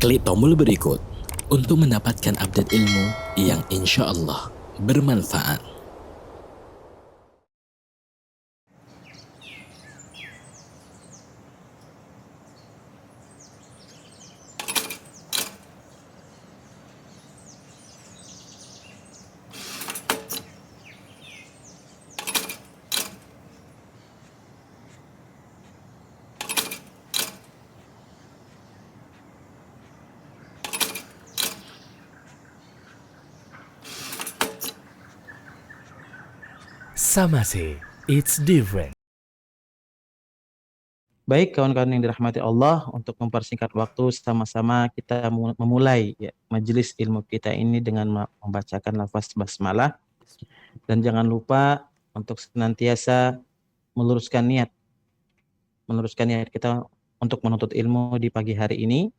Klik tombol berikut untuk mendapatkan update ilmu yang insya Allah bermanfaat. Samase, it's different. Baik kawan-kawan yang dirahmati Allah, untuk mempersingkat waktu sama-sama kita memulai majelis ilmu kita ini dengan membacakan lafaz basmalah, dan jangan lupa untuk senantiasa meluruskan niat kita untuk menuntut ilmu di pagi hari ini.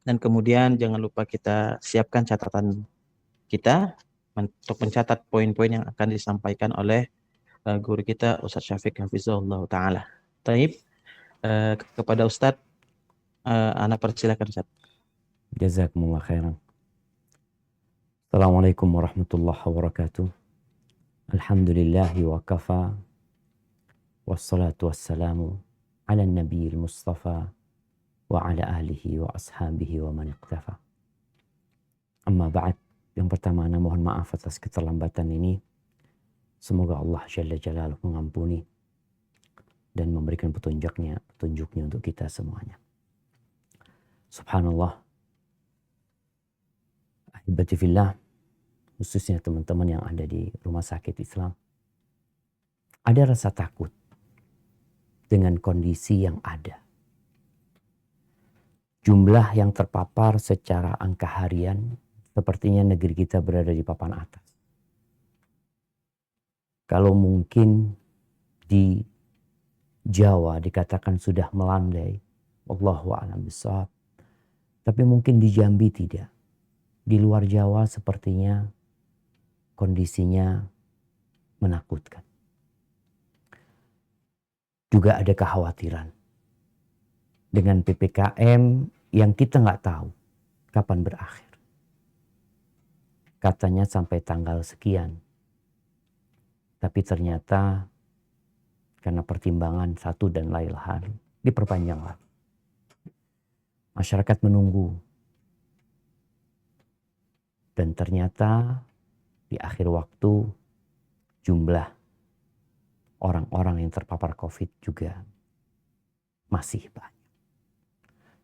Dan kemudian jangan lupa kita siapkan catatan kita untuk mencatat poin-poin yang akan disampaikan oleh guru kita Ustaz Syafiq Hafizahullah Ta'ala. Taib, kepada Ustaz, Ana persilakan Ustaz. Jazakumullah khairan. Assalamualaikum warahmatullahi wabarakatuh. Alhamdulillahi wa kafa. Wassalatu wassalamu ala nabiyil mustafa wa ala alihi wa ashabihi wa man iqtafa. Amma ba'd. Yang pertama, Ana mohon maaf atas keterlambatan ini. Semoga Allah Jalla Jalaluhu mengampuni dan memberikan petunjuknya untuk kita semuanya. Subhanallah. Ahibati fillah, khususnya teman-teman yang ada di rumah sakit Islam, ada rasa takut dengan kondisi yang ada. Jumlah yang terpapar secara angka harian, sepertinya negeri kita berada di papan atas. Kalau mungkin di Jawa dikatakan sudah melandai, wallahu a'lam bishawab, tapi mungkin di Jambi tidak. Di luar Jawa sepertinya kondisinya menakutkan. Juga ada kekhawatiran dengan PPKM yang kita nggak tahu kapan berakhir. Katanya sampai tanggal sekian. Tapi ternyata karena pertimbangan satu dan lain hal diperpanjang lagi. Masyarakat menunggu. Dan ternyata di akhir waktu jumlah orang-orang yang terpapar COVID juga masih banyak.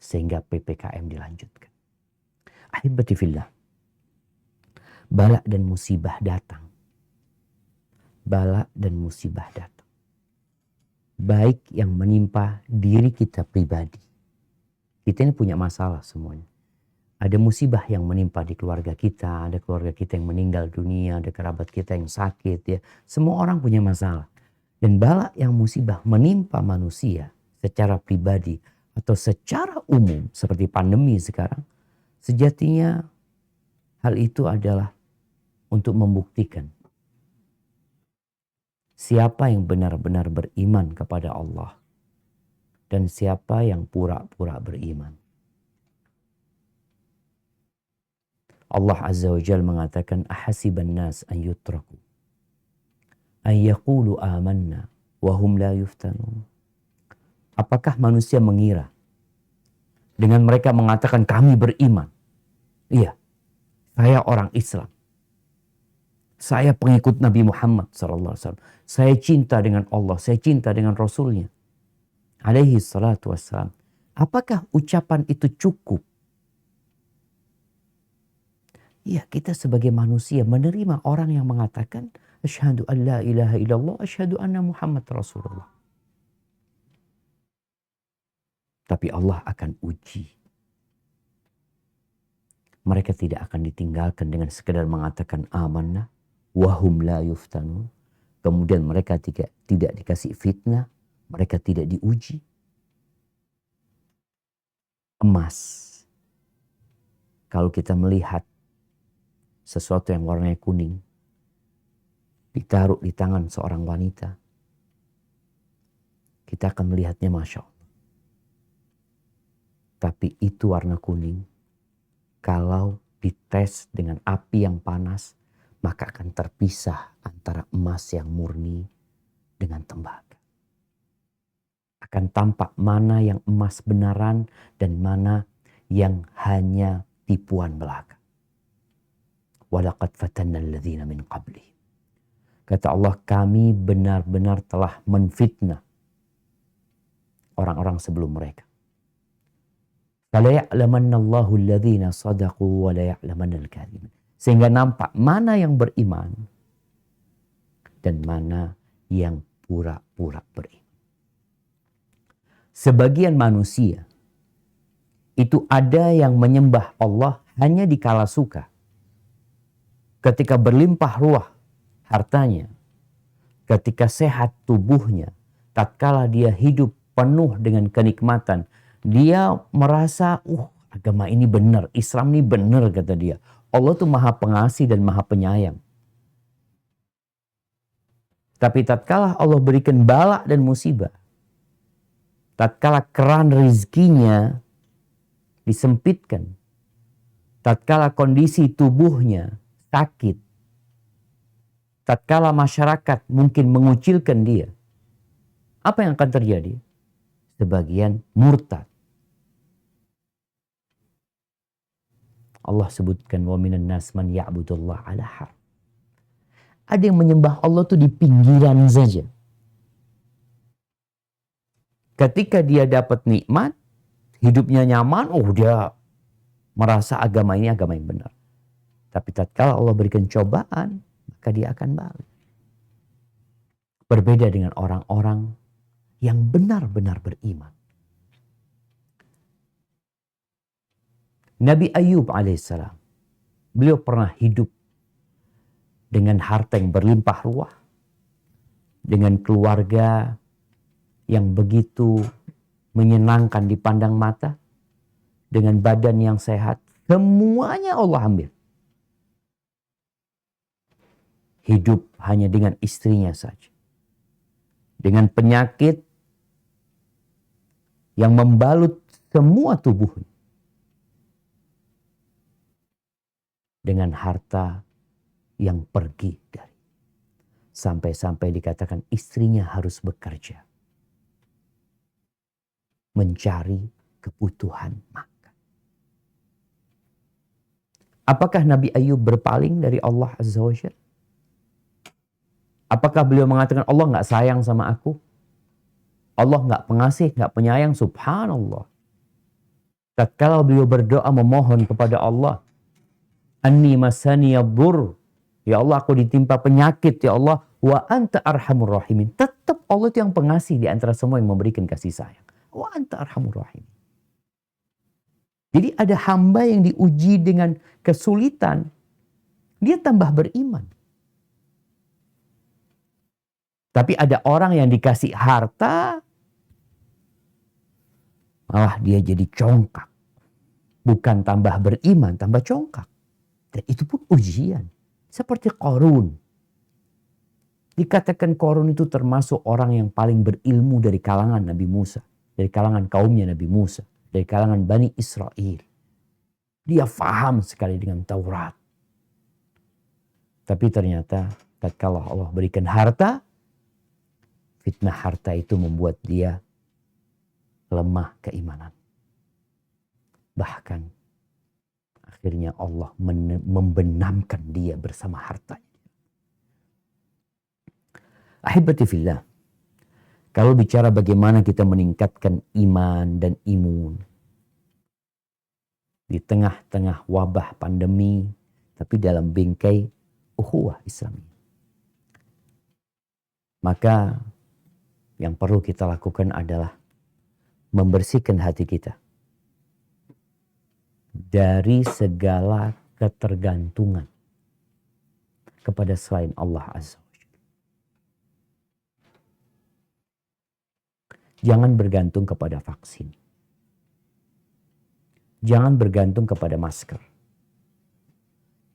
Sehingga PPKM dilanjutkan. Ahibati fillah. Bala dan musibah datang. Bala dan musibah datang. Baik yang menimpa diri kita pribadi. Kita ini punya masalah semuanya. Ada musibah yang menimpa di keluarga kita, ada keluarga kita yang meninggal dunia, ada kerabat kita yang sakit ya. Semua orang punya masalah. Dan bala yang musibah menimpa manusia secara pribadi atau secara umum seperti pandemi sekarang, sejatinya hal itu adalah untuk membuktikan siapa yang benar-benar beriman kepada Allah dan siapa yang pura-pura beriman. Allah Azza wa Jalla mengatakan, ahasiban nas an yutraku an yaqulu amanna wa hum la yuftanun. Apakah manusia mengira dengan mereka mengatakan kami beriman? Iya, saya orang Islam. Saya pengikut Nabi Muhammad SAW. Saya cinta dengan Allah, saya cinta dengan Rasulnya. Alaihi salatu wassalam. Apakah ucapan itu cukup? Ya, kita sebagai manusia menerima orang yang mengatakan asyhadu an la ilaha illallah, asyhadu anna Muhammad Rasulullah. Tapi Allah akan uji. Mereka tidak akan ditinggalkan dengan sekedar mengatakan amanah wahum la yuftanun. Kemudian mereka tidak dikasih fitnah, mereka tidak diuji. Emas, kalau kita melihat sesuatu yang warnanya kuning ditaruh di tangan seorang wanita, kita akan melihatnya Masya Allah. Tapi itu warna kuning kalau dites dengan api yang panas, maka akan terpisah antara emas yang murni dengan tembaga. Akan tampak mana yang emas benaran dan mana yang hanya tipuan belaka. Walaqad fatanna alladhina min qablihim. Kata Allah, kami benar-benar telah menfitnah orang-orang sebelum mereka. Fala ya'lamanna Allahu alladhina sadaqu wa la ya'lamanna al-kadhibin. Sehingga nampak mana yang beriman dan mana yang pura-pura beriman. Sebagian manusia itu ada yang menyembah Allah hanya di kala suka. Ketika berlimpah ruah hartanya, ketika sehat tubuhnya, tatkala dia hidup penuh dengan kenikmatan, dia merasa, agama ini benar, Islam ini benar, kata dia. Allah tuh maha pengasih dan maha penyayang. Tapi tatkala Allah berikan bala dan musibah, tatkala keran rezekinya disempitkan, tatkala kondisi tubuhnya sakit, tatkala masyarakat mungkin mengucilkan dia, apa yang akan terjadi? Sebagian murtad. Allah sebutkan wa minan nas man ya'budullah ala harf. Ada yang menyembah Allah tuh di pinggiran saja. Ketika dia dapat nikmat, hidupnya nyaman, dia merasa agama ini agama yang benar. Tapi tatkala Allah berikan cobaan, maka dia akan balik. Berbeda dengan orang-orang yang benar-benar beriman. Nabi Ayub alaihissalam, beliau pernah hidup dengan harta yang berlimpah ruah, dengan keluarga yang begitu menyenangkan dipandang mata, dengan badan yang sehat, semuanya Allah ambil. Hidup hanya dengan istrinya saja. Dengan penyakit yang membalut semua tubuhnya. Dengan harta yang pergi dari. Sampai-sampai dikatakan istrinya harus bekerja. Mencari kebutuhan makan. Apakah Nabi Ayub berpaling dari Allah Azza wa Jalla? Apakah beliau mengatakan Allah nggak sayang sama aku? Allah nggak pengasih, nggak penyayang? Subhanallah. Tatkala beliau berdoa memohon kepada Allah, Anni masani yadur. Ya Allah, aku ditimpa penyakit. Ya Allah, wa anta arhamur rahimin. Tetap Allah itu yang pengasih di antara semua yang memberikan kasih sayang. Wa anta arhamur rahimin. Jadi ada hamba yang diuji dengan kesulitan, dia tambah beriman. Tapi ada orang yang dikasih harta, malah dia jadi congkak. Bukan tambah beriman, tambah congkak. Dan itu pun ujian. Seperti Qarun. Dikatakan Qarun itu termasuk orang yang paling berilmu dari kalangan Nabi Musa. Dari kalangan kaumnya Nabi Musa. Dari kalangan Bani Israel. Dia faham sekali dengan Taurat. Tapi ternyata tatkala Allah berikan harta, fitnah harta itu membuat dia lemah keimanan. Bahkan akhirnya Allah membenamkan dia bersama hartanya. Ahibati fillah. Kalau bicara bagaimana kita meningkatkan iman dan imun. Di tengah-tengah wabah pandemi. Tapi dalam bingkai ukhuwah Islam. Maka yang perlu kita lakukan adalah membersihkan hati kita dari segala ketergantungan kepada selain Allah Azza wa Jalla. Jangan bergantung kepada vaksin. Jangan bergantung kepada masker.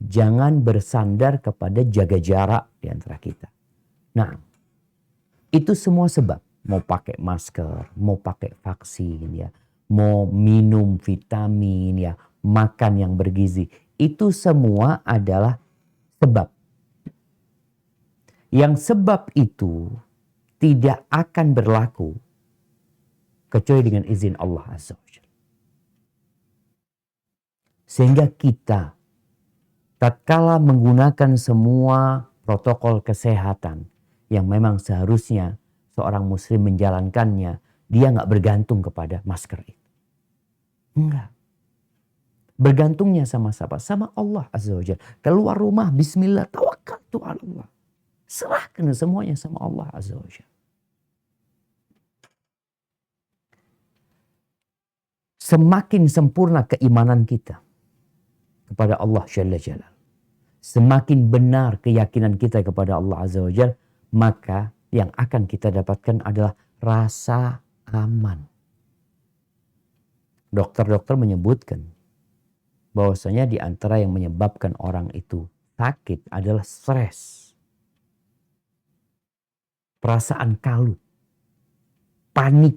Jangan bersandar kepada jaga jarak di antara kita. Nah, itu semua sebab. Mau pakai masker, mau pakai vaksin, ya, mau minum vitamin, ya, makan yang bergizi. Itu semua adalah sebab. Yang sebab itu tidak akan berlaku kecuali dengan izin Allah Azza wa Jalla. Sehingga kita tatkala menggunakan semua protokol kesehatan yang memang seharusnya seorang muslim menjalankannya, dia nggak bergantung kepada masker itu. Enggak. Bergantungnya sama siapa? Sama Allah Azza wa Jalla. Keluar rumah, bismillah, tawakkaltu ala Allah. Serahkan semuanya sama Allah Azza wa Jalla. Semakin sempurna keimanan kita kepada Allah Jalla Jalla, semakin benar keyakinan kita kepada Allah Azza wa Jalla, maka yang akan kita dapatkan adalah rasa aman. Dokter-dokter menyebutkan bahwasanya di antara yang menyebabkan orang itu sakit adalah stres, perasaan kalut, panik,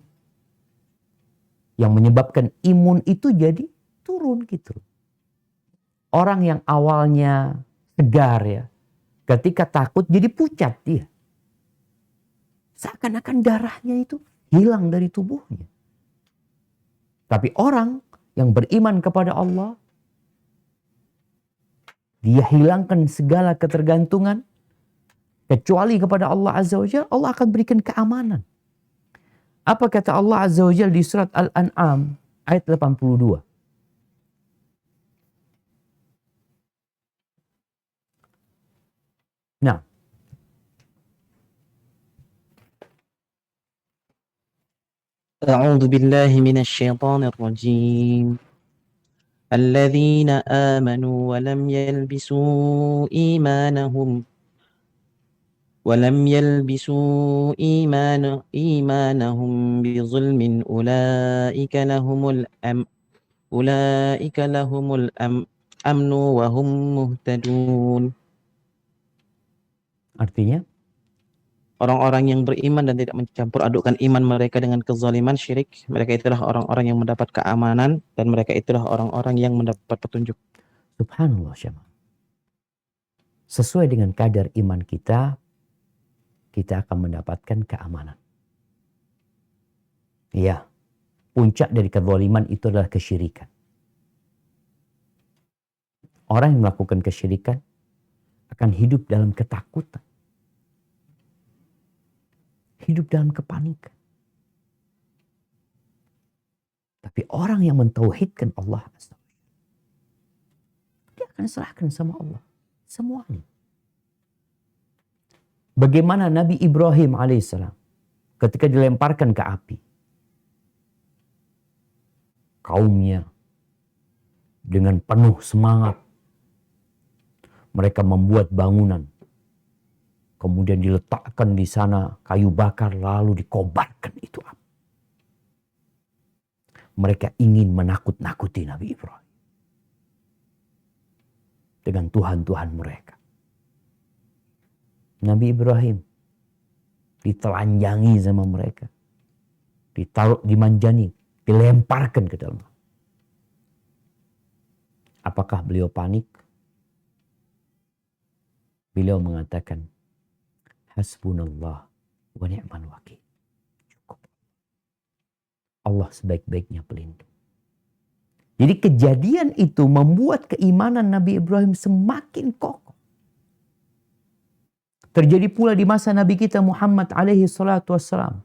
yang menyebabkan imun itu jadi turun gitu. Orang yang awalnya segar ya, ketika takut jadi pucat dia. Seakan-akan darahnya itu hilang dari tubuhnya. Tapi orang yang beriman kepada Allah, dia hilangkan segala ketergantungan kecuali kepada Allah Azza wa Jalla. Allah akan berikan keamanan. Apa kata Allah Azza wa Jalla di surat Al-An'am ayat 82? Nah, أعوذ بالله من الشيطان الرجيم الذين آمنوا ولم يلبسوا إيمانهم بظلم أولئك لهم الأمن وهم مهتدون. artinya Orang-orang yang beriman dan tidak mencampur adukkan iman mereka dengan kezaliman syirik, mereka itulah orang-orang yang mendapat keamanan dan mereka itulah orang-orang yang mendapat petunjuk. subhanallah syama. Sesuai dengan kadar iman kita, kita akan mendapatkan keamanan. Iya, puncak dari kezaliman itu adalah kesyirikan. Orang yang melakukan kesyirikan akan hidup dalam ketakutan. Hidup dalam kepanikan. Tapi orang yang mentauhidkan Allah, dia akan serahkan sama Allah semuanya. Bagaimana Nabi Ibrahim alaihissalam ketika dilemparkan ke api, kaumnya dengan penuh semangat mereka membuat bangunan. Kemudian diletakkan di sana kayu bakar lalu dikobarkan itu api. Mereka ingin menakut-nakuti Nabi Ibrahim dengan Tuhan-Tuhan mereka. Nabi Ibrahim ditelanjangi sama mereka. Ditaruh, dimanjani, dilemparkan ke dalam. Apakah beliau panik? Beliau mengatakan, hasbunallah wa ni'mal wakil. Cukup. Allah sebaik-baiknya pelindung. Jadi kejadian itu membuat keimanan Nabi Ibrahim semakin kokoh. Terjadi pula di masa Nabi kita Muhammad alaihi salatu wassalam.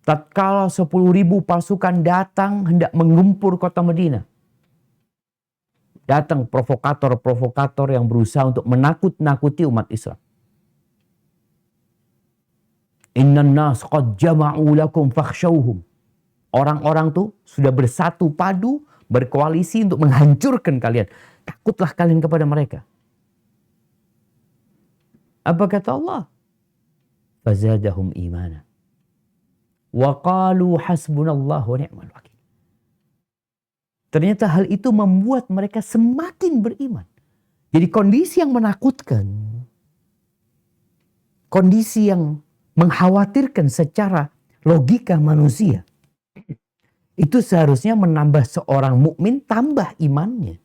Tatkala 10.000 pasukan datang hendak menggempur kota Madinah. Datang provokator-provokator yang berusaha untuk menakut-nakuti umat Islam. Innan nas qad jama'u lakum fakhshawhum. Orang-orang tuh sudah bersatu padu, berkoalisi untuk menghancurkan kalian. Takutlah kalian kepada mereka. Apa kata Allah? Fazadahum imana. Wa qalu hasbunallah wa ni'mal wakil. Ternyata hal itu membuat mereka semakin beriman. Jadi kondisi yang menakutkan, kondisi yang mengkhawatirkan secara logika manusia, Itu seharusnya menambah seorang mukmin tambah imannya.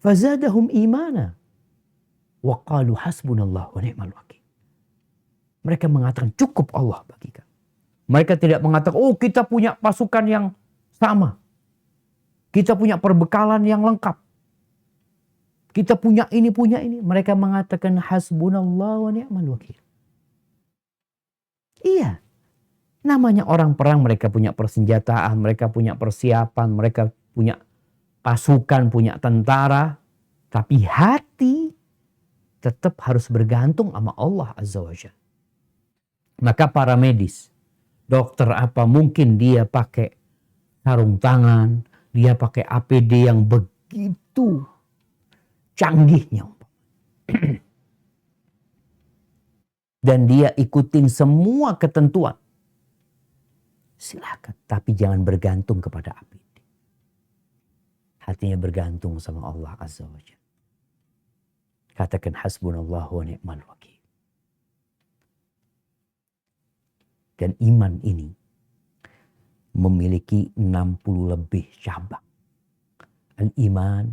Fazadahum imana. Wa qalu hasbunallah wa ni'mal wakil. Mereka mengatakan cukup Allah bagi kami. Mereka tidak mengatakan, oh kita punya pasukan yang sama. Kita punya perbekalan yang lengkap. Kita punya ini, punya ini. Mereka mengatakan hasbunallah wa ni'mal wakil. Iya. Namanya orang perang, mereka punya persenjataan, mereka punya persiapan, mereka punya pasukan, punya tentara. Tapi hati tetap harus bergantung sama Allah Azza wa Jalla. Maka para medis, dokter apa mungkin dia pakai sarung tangan, dia pakai APD yang begitu canggihnya. Dan dia ikutin semua ketentuan. Silakan, tapi jangan bergantung kepada APD. Hatinya bergantung sama Allah Azza wa Jalla. Katakan hasbunallah wa ni'mal wakil. Dan iman ini memiliki 60 lebih cabang. Al-iman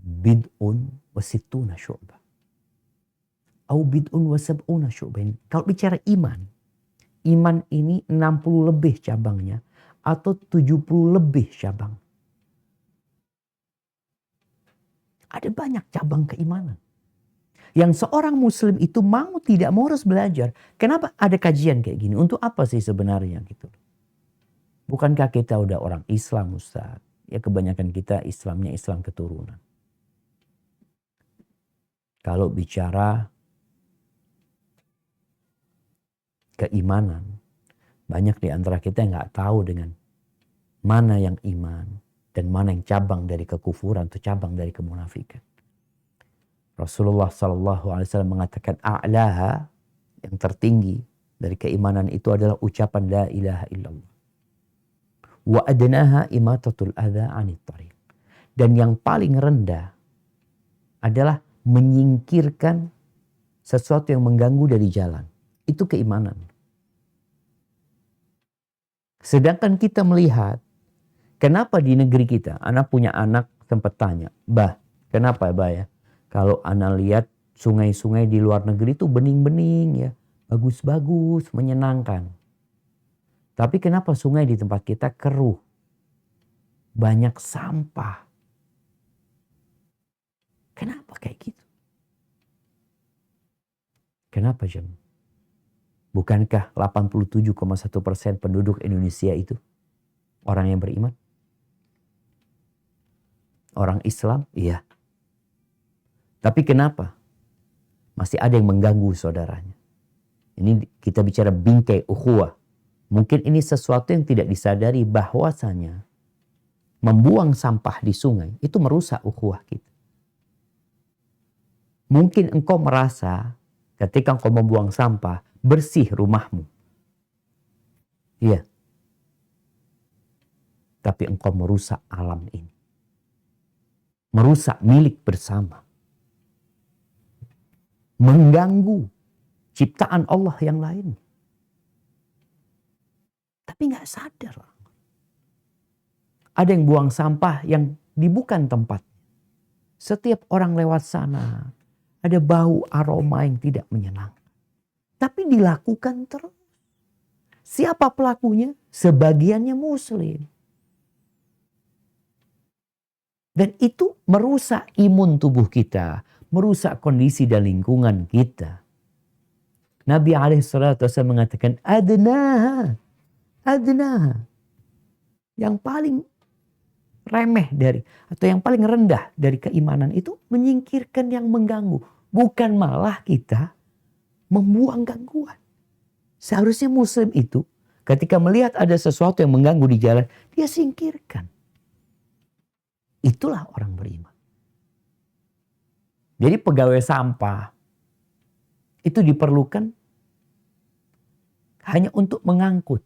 bid'un wa sittuna syu'bah. Au bid'un wa sab'una syu'bah. Kalau bicara iman, iman ini 60 lebih cabangnya atau 70 lebih cabang. Ada banyak cabang keimanan. Yang seorang muslim itu mau tidak mau harus belajar. Kenapa ada kajian kayak gini? Untuk apa sih sebenarnya gitu? Bukankah kita udah orang Islam, Ustaz? Ya kebanyakan kita Islamnya Islam keturunan. Kalau bicara keimanan, banyak di antara kita yang nggak tahu dengan mana yang iman dan mana yang cabang dari kekufuran atau cabang dari kemunafikan. Rasulullah SAW mengatakan a'laha, yang tertinggi dari keimanan itu adalah ucapan la ilaha illallah. Wa adnaha imatatul adha anit tariq. Dan yang paling rendah adalah menyingkirkan sesuatu yang mengganggu dari jalan. Itu keimanan. Sedangkan kita melihat, kenapa di negeri kita, anak punya anak sempat tanya, bah, kenapa bah ya? Kalau anak lihat sungai-sungai di luar negeri itu bening-bening ya, bagus-bagus, menyenangkan. Tapi kenapa sungai di tempat kita keruh? Banyak sampah. Kenapa kayak gitu? Kenapa jam? Bukankah 87,1% penduduk Indonesia itu orang yang beriman? Orang Islam? Iya. Tapi kenapa masih ada yang mengganggu saudaranya? Ini kita bicara bingkai ukhuwah. Mungkin ini sesuatu yang tidak disadari bahwasanya membuang sampah di sungai itu merusak ukhuwah kita. Mungkin engkau merasa ketika engkau membuang sampah bersih rumahmu. Iya. Tapi engkau merusak alam ini. Merusak milik bersama. Mengganggu ciptaan Allah yang lain. Tapi nggak sadar. Ada yang buang sampah yang di bukan tempat. Setiap orang lewat sana, ada bau aroma yang tidak menyenangkan. Tapi dilakukan terus. Siapa pelakunya? Sebagiannya muslim. Dan itu merusak imun tubuh kita. Merusak kondisi dan lingkungan kita. Nabi SAW mengatakan adnaha. Adnaha. Yang paling remeh dari atau yang paling rendah dari keimanan itu menyingkirkan yang mengganggu. Bukan malah kita membuang gangguan. Seharusnya muslim itu ketika melihat ada sesuatu yang mengganggu di jalan, dia singkirkan. Itulah orang beriman. Jadi pegawai sampah itu diperlukan hanya untuk mengangkut.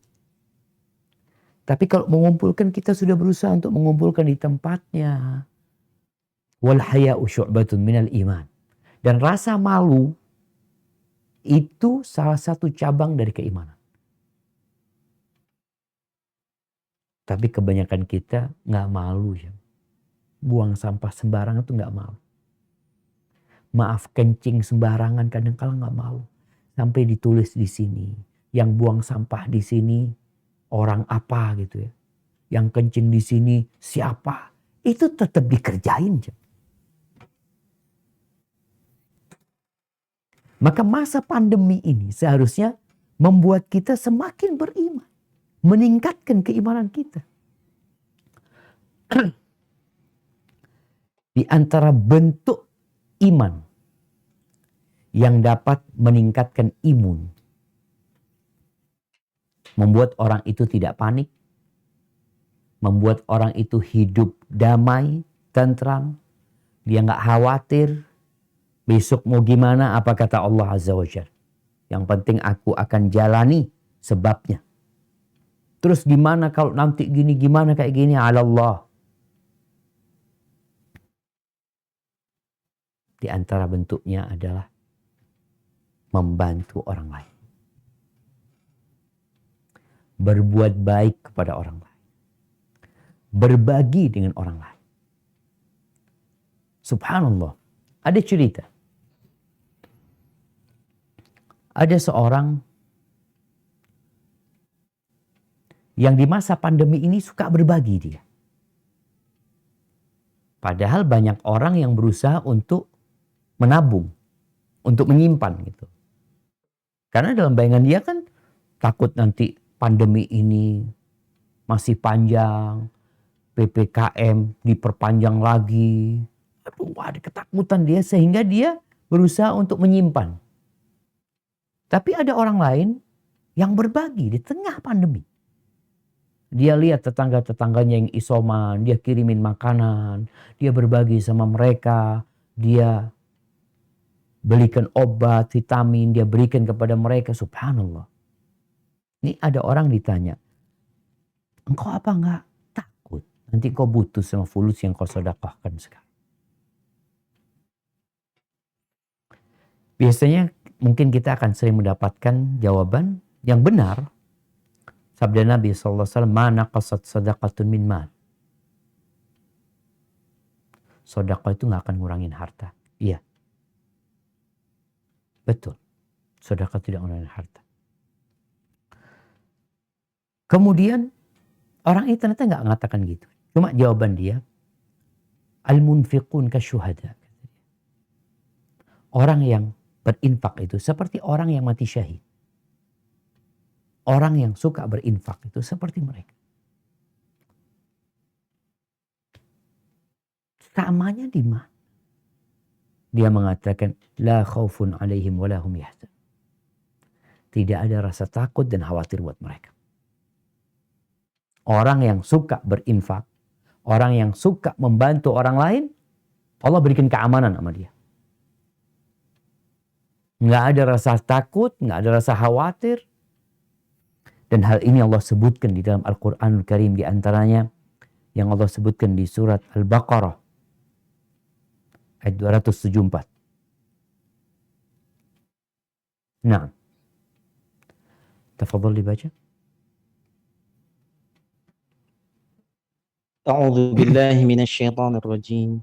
Tapi kalau mengumpulkan, kita sudah berusaha untuk mengumpulkan di tempatnya. Wal haya'u syu'batun minal iman. Dan rasa malu itu salah satu cabang dari keimanan. Tapi kebanyakan kita nggak malu ya. Buang sampah sembarangan tuh nggak malu. Maaf, kencing sembarangan kadang kala nggak malu. Sampai ditulis di sini, yang buang sampah di sini orang apa gitu ya. Yang kencing di sini siapa? Itu tetap dikerjain. Ya. Maka masa pandemi ini seharusnya membuat kita semakin beriman. Meningkatkan keimanan kita. Di antara bentuk iman yang dapat meningkatkan imun. Membuat orang itu tidak panik. Membuat orang itu hidup damai, tentram. Dia nggak khawatir. Besok mau gimana, apa kata Allah Azza wa Jalla. Yang penting aku akan jalani sebabnya. Terus gimana kalau nanti gini, gimana kayak gini, ala Allah. Di antara bentuknya adalah membantu orang lain. Berbuat baik kepada orang lain. Berbagi dengan orang lain. Subhanallah. Ada cerita. Ada seorang yang di masa pandemi ini suka berbagi dia. Padahal banyak orang yang berusaha untuk menabung, untuk menyimpan gitu. Karena dalam bayangan dia kan takut nanti pandemi ini masih panjang, PPKM diperpanjang lagi. Aduh, ada ketakutan dia sehingga dia berusaha untuk menyimpan. Tapi ada orang lain yang berbagi di tengah pandemi. Dia lihat tetangga-tetangganya yang isoman, dia kirimin makanan, dia berbagi sama mereka, dia belikan obat, vitamin, dia berikan kepada mereka. Subhanallah. Ini ada orang ditanya, engkau apa enggak takut? Nanti kau butuh sama fulus yang kau sedekahkan sekarang. Biasanya mungkin kita akan sering mendapatkan jawaban yang benar. Sabda Nabi SAW, ma naqasat sadaqatun min mal. Sedekah itu gak akan ngurangin harta. Iya. Betul. Sedekah tidak ngurangin harta. Kemudian orang itu ternyata gak mengatakan gitu. Cuma jawaban dia, al-munfiqun kasyuhada. Orang yang berinfak itu seperti orang yang mati syahid. Orang yang suka berinfak itu seperti mereka. Samanya di mana? Dia mengatakan, la khaufun alaihim wa lahum yahzan. Tidak ada rasa takut dan khawatir buat mereka. Orang yang suka berinfak, orang yang suka membantu orang lain, Allah berikan keamanan sama dia. Nggak ada rasa takut, nggak ada rasa khawatir. Dan hal ini Allah sebutkan di dalam Al-Quranul Karim, di antaranya yang Allah sebutkan di surat Al-Baqarah ayat 274. Nah, tafadhal dibaca. A'udzu billahi minasyaitonir rajim.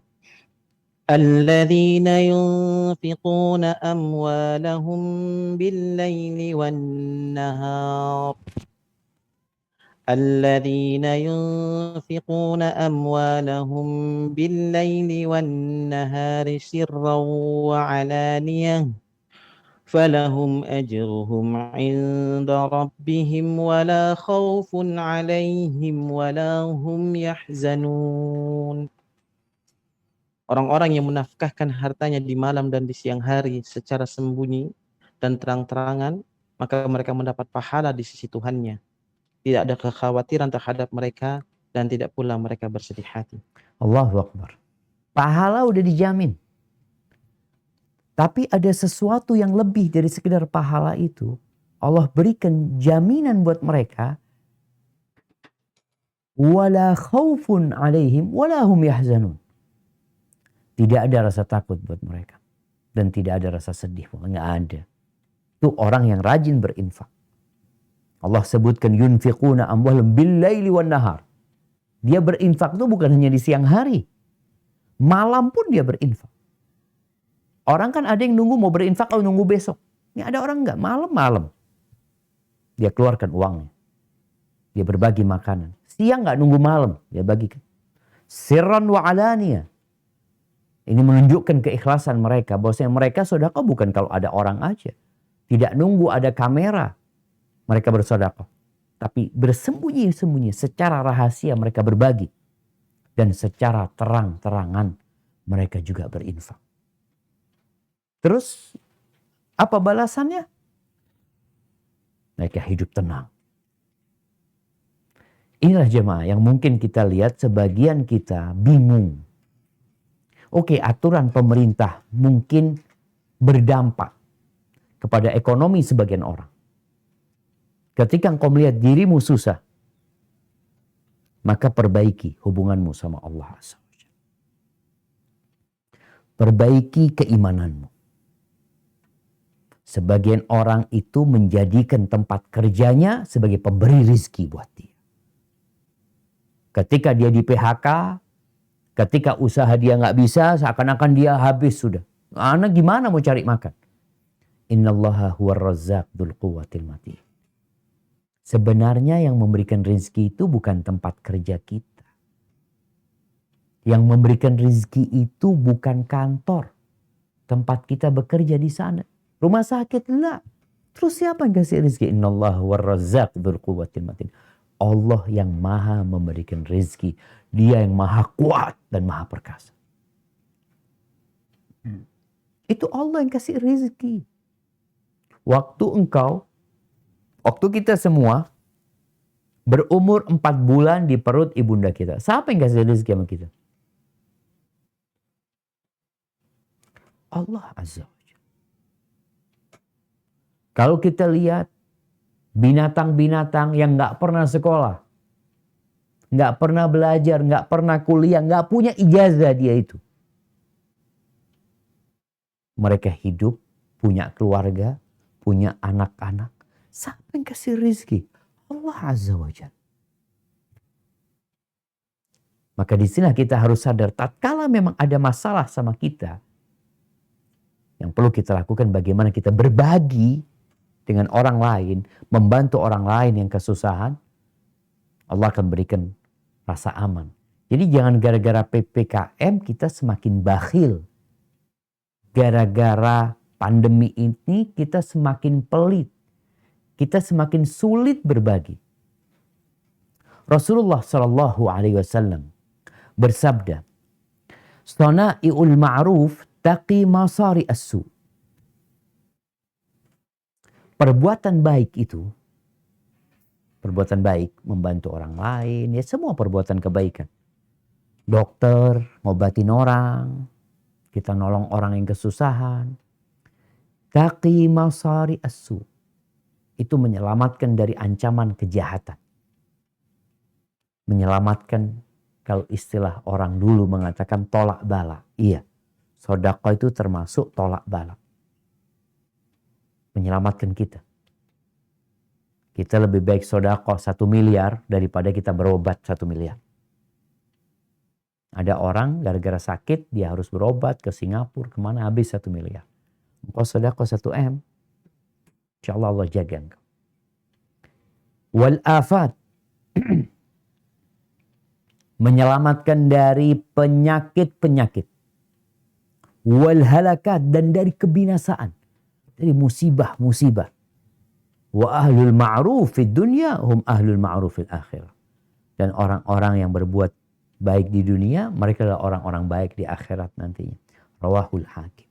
الذين ينفقون أموالهم بالليل والنهار الذين ينفقون أموالهم بالليل والنهار سرا وعلانية فلهم أجرهم عند ربهم ولا خوف عليهم ولا هم يحزنون. Orang-orang yang menafkahkan hartanya di malam dan di siang hari secara sembunyi dan terang-terangan, maka mereka mendapat pahala di sisi Tuhannya. Tidak ada kekhawatiran terhadap mereka dan tidak pula mereka bersedih hati. Allahu Akbar. Pahala udah dijamin. Tapi ada sesuatu yang lebih dari sekedar pahala itu. Allah berikan jaminan buat mereka. Wala khaufun alaihim wala hum yahzanun. Tidak ada rasa takut buat mereka. Dan tidak ada rasa sedih. Nggak ada. Itu orang yang rajin berinfak. Allah sebutkan yunfiquna amwalahum bil laili wan nahar. Dia berinfak itu bukan hanya di siang hari. Malam pun dia berinfak. Orang kan ada yang nunggu mau berinfak atau nunggu besok. Ini ada orang enggak, malam-malam. Dia keluarkan uangnya. Dia berbagi makanan. Siang enggak nunggu malam, dia bagikan. Sirran wa alaniya. Ini menunjukkan keikhlasan mereka. Bahwasanya mereka sedekah bukan kalau ada orang aja. Tidak nunggu ada kamera. Mereka bersedekah. Tapi bersembunyi-sembunyi secara rahasia mereka berbagi. Dan secara terang-terangan mereka juga berinfak. Terus apa balasannya? Mereka hidup tenang. Inilah jemaah yang mungkin kita lihat sebagian kita bingung. Oke, aturan pemerintah mungkin berdampak kepada ekonomi sebagian orang. Ketika engkau melihat dirimu susah, maka perbaiki hubunganmu sama Allah Azza wa Jalla. Perbaiki keimananmu. Sebagian orang itu menjadikan tempat kerjanya sebagai pemberi rizki buat dia. Ketika dia di PHK, ketika usaha dia nggak bisa, seakan-akan dia habis sudah. Anak gimana mau cari makan? Innallaha huwar razzaq dzul quwwatil matin. Sebenarnya yang memberikan rezeki itu bukan tempat kerja kita. Yang memberikan rezeki itu bukan kantor. Tempat kita bekerja di sana. Rumah sakit lah. Terus siapa yang kasih rezeki? Innallaha huwar razzaq dzul quwwatil matin. Allah yang maha memberikan rezeki. Dia yang maha kuat dan maha perkasa. Itu Allah yang kasih rezeki. Waktu kita semua berumur 4 bulan di perut ibunda kita. Siapa yang kasih rezeki sama kita? Allah Azza wa Jalla. Kalau kita lihat binatang-binatang yang gak pernah sekolah, gak pernah belajar, gak pernah kuliah, gak punya ijazah dia itu. Mereka hidup, punya keluarga, punya anak-anak. Siapa yang kasih rezeki? Allah Azza wa Jalla. Maka di sini kita harus sadar, tatkala memang ada masalah sama kita, yang perlu kita lakukan bagaimana kita berbagi dengan orang lain, membantu orang lain yang kesusahan, Allah akan berikan rasa aman. Jadi jangan gara-gara PPKM kita semakin bakhil. Gara-gara pandemi ini kita semakin pelit. Kita semakin sulit berbagi. Rasulullah Shallallahu Alaihi Wasallam bersabda, "Sana'iul ma'ruf taqi masari as-su." Perbuatan baik itu, perbuatan baik membantu orang lain, ya semua perbuatan kebaikan. Dokter, ngobatin orang, kita nolong orang yang kesusahan. Taqi masari as-su. Itu menyelamatkan dari ancaman kejahatan. Menyelamatkan, kalau istilah orang dulu mengatakan tolak bala. Iya, sedekah itu termasuk tolak bala. Menyelamatkan kita. Kita lebih baik sedekah 1 miliar daripada kita berobat 1 miliar. Ada orang gara-gara sakit dia harus berobat ke Singapura, kemana habis 1 miliar. Engkau sedekah 1 M. InsyaAllah Allah jaga engkau. Wal afat. Menyelamatkan dari penyakit-penyakit. Wal halakat, dan dari kebinasaan. Dari musibah-musibah. Wa ahlul ma'ruf fid dunya hum ahlul ma'ruf fil akhirah. Dan orang-orang yang berbuat baik di dunia, mereka adalah orang-orang baik di akhirat nantinya. Rawahul Hakim.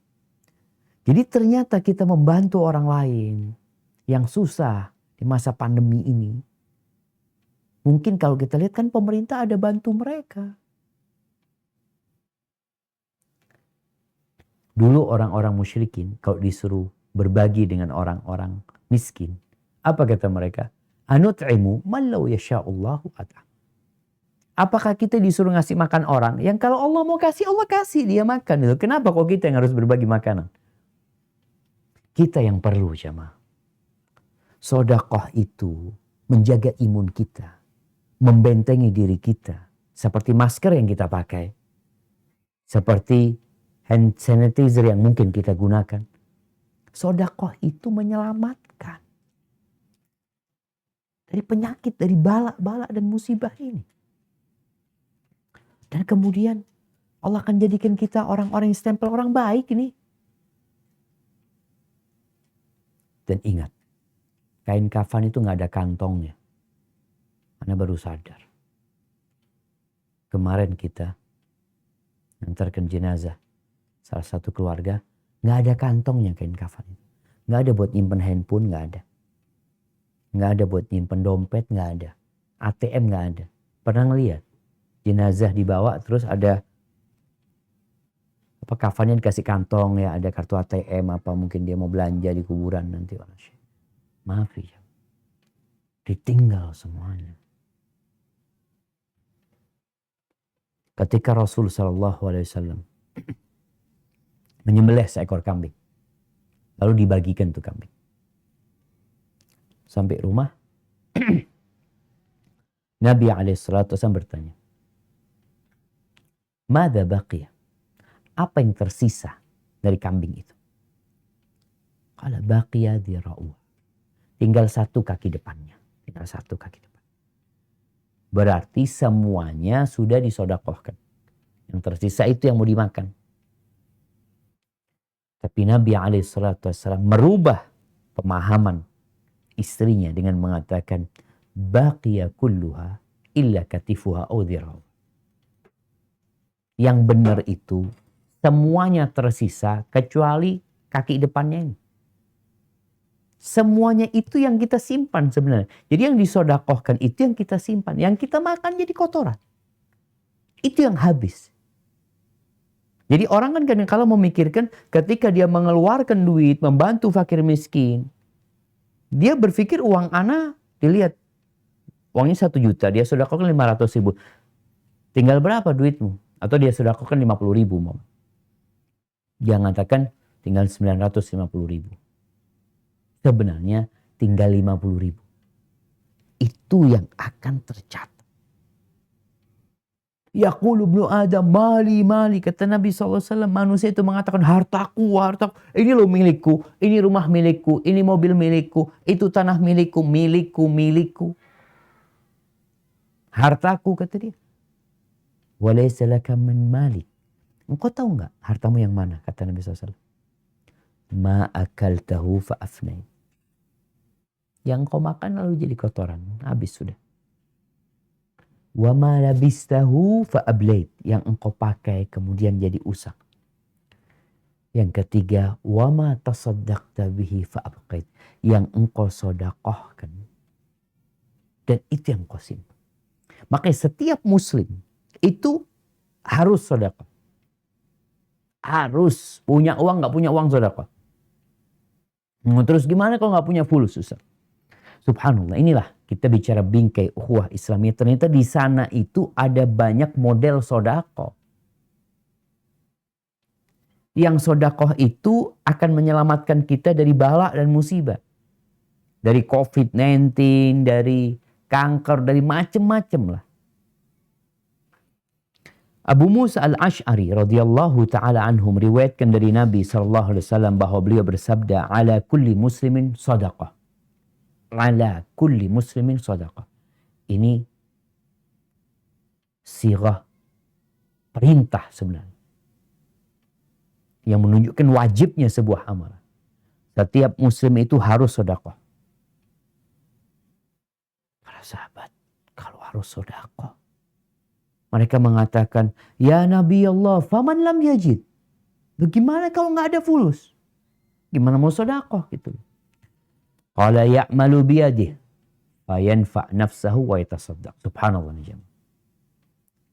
Jadi ternyata kita membantu orang lain yang susah di masa pandemi ini. Mungkin kalau kita lihat kan pemerintah ada bantu mereka. Dulu orang-orang musyrikin kalau disuruh berbagi dengan orang-orang miskin, apa kata mereka? Anut'imu man law yasha'ullahu at'am. Apakah kita disuruh ngasih makan orang yang kalau Allah mau kasih, Allah kasih dia makan. Kenapa kok kita yang harus berbagi makanan? Kita yang perlu jamaah. Sedekah itu menjaga imun kita, membentengi diri kita seperti masker yang kita pakai, seperti hand sanitizer yang mungkin kita gunakan. Sedekah itu menyelamatkan dari penyakit, dari bala-bala dan musibah ini. Dan kemudian Allah akan jadikan kita orang-orang yang stempel orang baik ini. Dan ingat, kain kafan itu nggak ada kantongnya. Anda baru sadar. Kemarin kita antarkan jenazah salah satu keluarga, nggak ada kantongnya kain kafan itu. Nggak ada buat nyimpen handphone, nggak ada. Nggak ada buat nyimpen dompet, nggak ada. ATM nggak ada. Pernah ngeliat jenazah dibawa terus ada apa kafannya dikasih kantong ya, ada kartu ATM apa mungkin dia mau belanja di kuburan nanti. Maaf ya, ditinggal semuanya. Ketika Rasul SAW menyembelih seekor kambing, lalu dibagikan tuh kambing. Sampai rumah, Nabi SAW bertanya, "Mada baqiya?" Apa yang tersisa dari kambing itu? Qala baqiya dira'uh. Tinggal satu kaki depannya. Tinggal satu kaki depan. Berarti semuanya sudah disodakohkan. Yang tersisa itu yang mau dimakan. Tapi Nabi SAW merubah pemahaman istrinya dengan mengatakan, baqiya kulluha illa katifuha udhirahu. Yang benar itu semuanya tersisa kecuali kaki depannya ini. Semuanya itu yang kita simpan sebenarnya. Jadi yang disodakohkan itu yang kita simpan. Yang kita makan jadi kotoran. Itu yang habis. Jadi orang kan kadang kalau memikirkan ketika dia mengeluarkan duit, membantu fakir miskin. Dia berpikir uang ana, dilihat. Uangnya 1 juta, dia sodakohkan 500.000. Tinggal berapa duitmu? Atau dia sodakohkan 50.000. Dia mengatakan tinggal 950.000. Sebenarnya tinggal 50.000. Itu yang akan tercatat. Yaqulu ibnu Adam mali mali, kata Nabi SAW. Manusia itu mengatakan hartaku, hartaku. Ini loh milikku, ini rumah milikku, ini mobil milikku, itu tanah milikku, milikku. Hartaku, kata dia. Walaysa laka min malik. Engkau tahu nggak hartamu yang mana? Kata Nabi SAW. Ma akaltahu fa'afnain. Yang kau makan lalu jadi kotoran. Habis sudah. Wa ma labistahu fa'ablait. Yang engkau pakai kemudian jadi usang. Yang ketiga. Wa ma tasaddaqta bihi fa'abqait. Yang engkau sodakohkan. Dan itu yang kau simpan. Makanya setiap muslim itu harus sodakoh. Harus punya uang, nggak punya uang sedekah. Terus gimana kalau nggak punya fulus, Ustaz? Subhanallah, inilah kita bicara bingkai ukhuwah Islamiyah. Ternyata di sana itu ada banyak model sedekah. Yang sedekah itu akan menyelamatkan kita dari bala dan musibah. Dari COVID-19, dari kanker, dari macam-macam lah. Abu Musa al-Ash'ari radhiyallahu ta'ala anhu meriwayatkan dari Nabi SAW bahwa beliau bersabda, ala kulli muslimin sadaqah. Ala kulli muslimin sadaqah. Ini sirah perintah sebenarnya. Yang menunjukkan wajibnya sebuah amalan. Setiap muslim itu harus sedekah. Para sahabat, kalau harus sedekah, mereka mengatakan, ya Nabi Allah, faman lam yajid. Bagaimana kalau nggak ada fulus? Gimana mau sedekah gitu? Qala ya'malu biyadih fayanfa' nafsahu wa yatasaddaq. Subhanallah.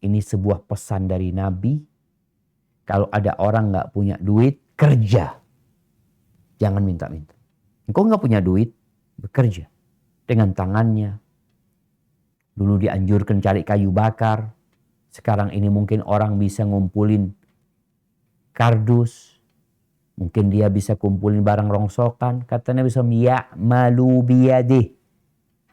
Ini sebuah pesan dari Nabi. Kalau ada orang nggak punya duit, kerja. Jangan minta-minta. Engkau nggak punya duit, bekerja dengan tangannya. Dulu dianjurkan cari kayu bakar. Sekarang ini mungkin orang bisa ngumpulin kardus. Mungkin dia bisa kumpulin barang rongsokan. Kata Nabi SAW, ya'malu biyadih.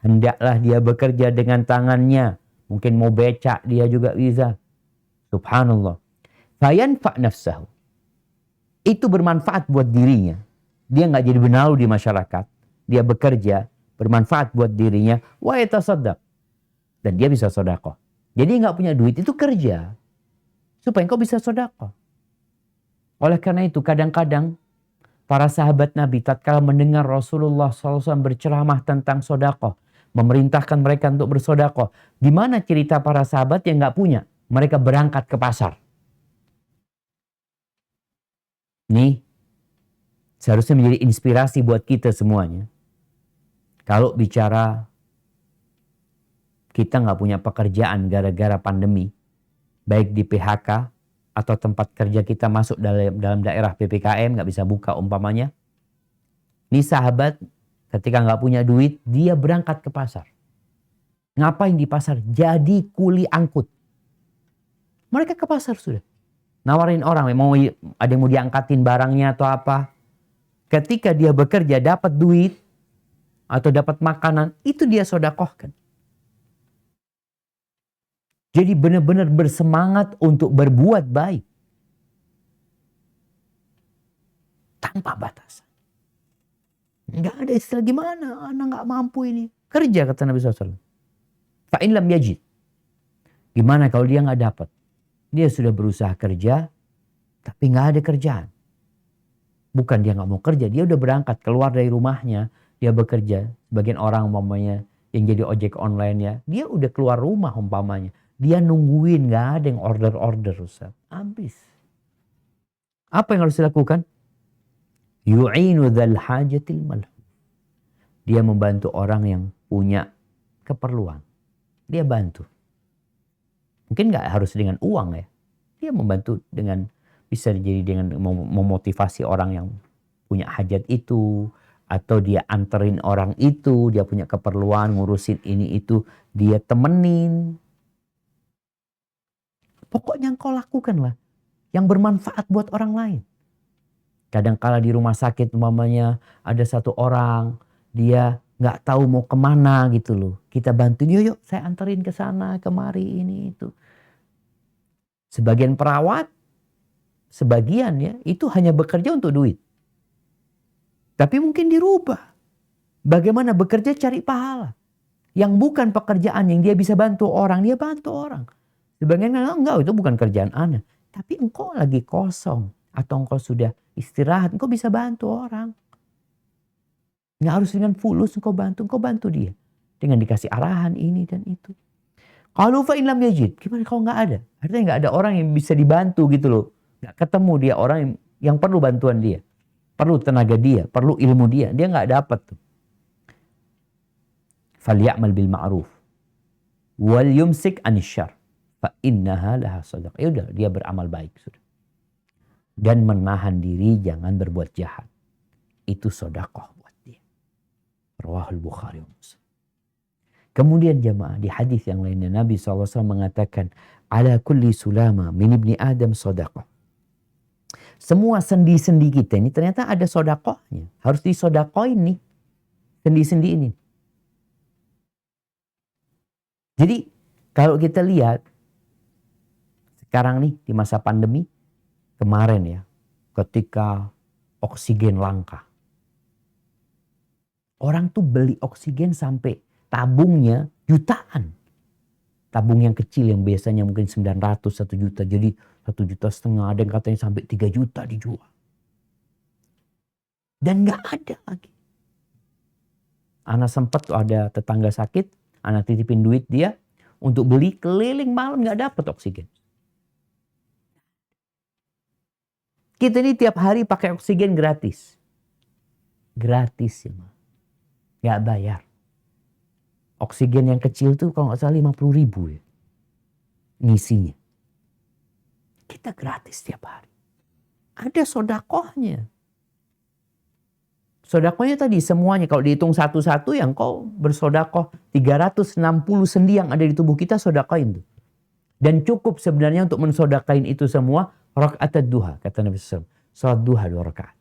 Hendaklah dia bekerja dengan tangannya. Mungkin mau becak dia juga bisa. Subhanallah. Fayanfa' nafsahu. Itu bermanfaat buat dirinya. Dia nggak jadi benalu di masyarakat. Dia bekerja, bermanfaat buat dirinya. Wa yatasaddaq. Dan dia bisa sedekah. Jadi nggak punya duit itu kerja. Supaya engkau bisa sedekah. Oleh karena itu kadang-kadang para sahabat Nabi tatkala mendengar Rasulullah SAW berceramah tentang sedekah, memerintahkan mereka untuk bersedekah. Gimana cerita para sahabat yang nggak punya? Mereka berangkat ke pasar. Nih, seharusnya menjadi inspirasi buat kita semuanya. Kalau bicara kita nggak punya pekerjaan gara-gara pandemi, baik di PHK atau tempat kerja kita masuk dalam daerah PPKM nggak bisa buka umpamanya. Ini sahabat ketika nggak punya duit, dia berangkat ke pasar. Ngapain di pasar? Jadi kuli angkut. Mereka ke pasar sudah. Nawarin orang, ada yang mau diangkatin barangnya atau apa. Ketika dia bekerja dapat duit atau dapat makanan, itu dia sedekahkan. Jadi benar-benar bersemangat untuk berbuat baik. Tanpa batasan. Enggak ada istilah gimana, anak nggak mampu ini. Kerja kata Nabi SAW. Fa'in lam yajid. Gimana kalau dia nggak dapat? Dia sudah berusaha kerja, tapi nggak ada kerjaan. Bukan dia nggak mau kerja, dia udah berangkat keluar dari rumahnya, dia bekerja. Sebagian orang umpamanya yang jadi ojek online ya, dia udah keluar rumah umpamanya. Dia nungguin, nggak ada yang order Ustaz. Habis. Apa yang harus dilakukan? Yu'inu dzal hajatil malhuf. Dia membantu orang yang punya keperluan. Dia bantu. Mungkin nggak harus dengan uang ya. Dia membantu dengan, bisa jadi dengan memotivasi orang yang punya hajat itu. Atau dia anterin orang itu, dia punya keperluan, ngurusin ini itu. Dia temenin. Pokoknya engkau lakukanlah yang bermanfaat buat orang lain. Kadang-kala di rumah sakit umpamanya ada satu orang, dia nggak tahu mau kemana gitu loh. Kita bantu, yuk saya anterin ke sana, kemari, ini itu. Sebagian perawat, sebagian ya, itu hanya bekerja untuk duit. Tapi mungkin dirubah. Bagaimana bekerja cari pahala. Yang bukan pekerjaan yang dia bisa bantu orang, dia bantu orang. Sebagian enggak, itu bukan kerjaan Anda. Tapi engkau lagi kosong. Atau engkau sudah istirahat, engkau bisa bantu orang. Nggak harus dengan fulus engkau bantu dia. Dengan dikasih arahan ini dan itu. Kalau fa'in lam yajid, gimana kalau nggak ada? Artinya nggak ada orang yang bisa dibantu gitu loh. Nggak ketemu dia orang yang perlu bantuan dia. Perlu tenaga dia, perlu ilmu dia. Dia nggak dapat tuh. Falya'mal bil ma'ruf. Wal yumsik anisyar. Fa'innaha laha sadaqah. Ya udah, dia beramal baik sudah. Dan menahan diri jangan berbuat jahat. Itu sedekah buat dia. Rawahul Bukhari wa Muslim. Kemudian jamaah di hadis yang lainnya Nabi SAW mengatakan ala kulli sulama min ibni Adam sedekah. Semua sendi-sendi kita ini ternyata ada sedekahnya. Harus disedekahin nih. Sendi-sendi ini. Jadi kalau kita lihat sekarang nih di masa pandemi kemarin ya, ketika oksigen langka. Orang tuh beli oksigen sampai tabungnya jutaan. Tabung yang kecil yang biasanya mungkin 900, 1 juta. Jadi 1,5 juta, ada yang katanya sampai 3 juta dijual. Dan gak ada lagi. Anak sempat ada tetangga sakit, anak titipin duit dia untuk beli keliling malam gak dapat oksigen. Kita ini tiap hari pakai oksigen gratis. Gratis ya, gak bayar. Oksigen yang kecil tuh kalau nggak salah 50.000 ya. Ngisinya. Kita gratis tiap hari. Ada sodakohnya. Sodakohnya tadi semuanya kalau dihitung satu-satu yang kau bersodakoh 360 sendi yang ada di tubuh kita sodakohin tuh. Dan cukup sebenarnya untuk mensodakain itu semua rakaat duha kata Nabi SAW. Salat duha 2 rakaat.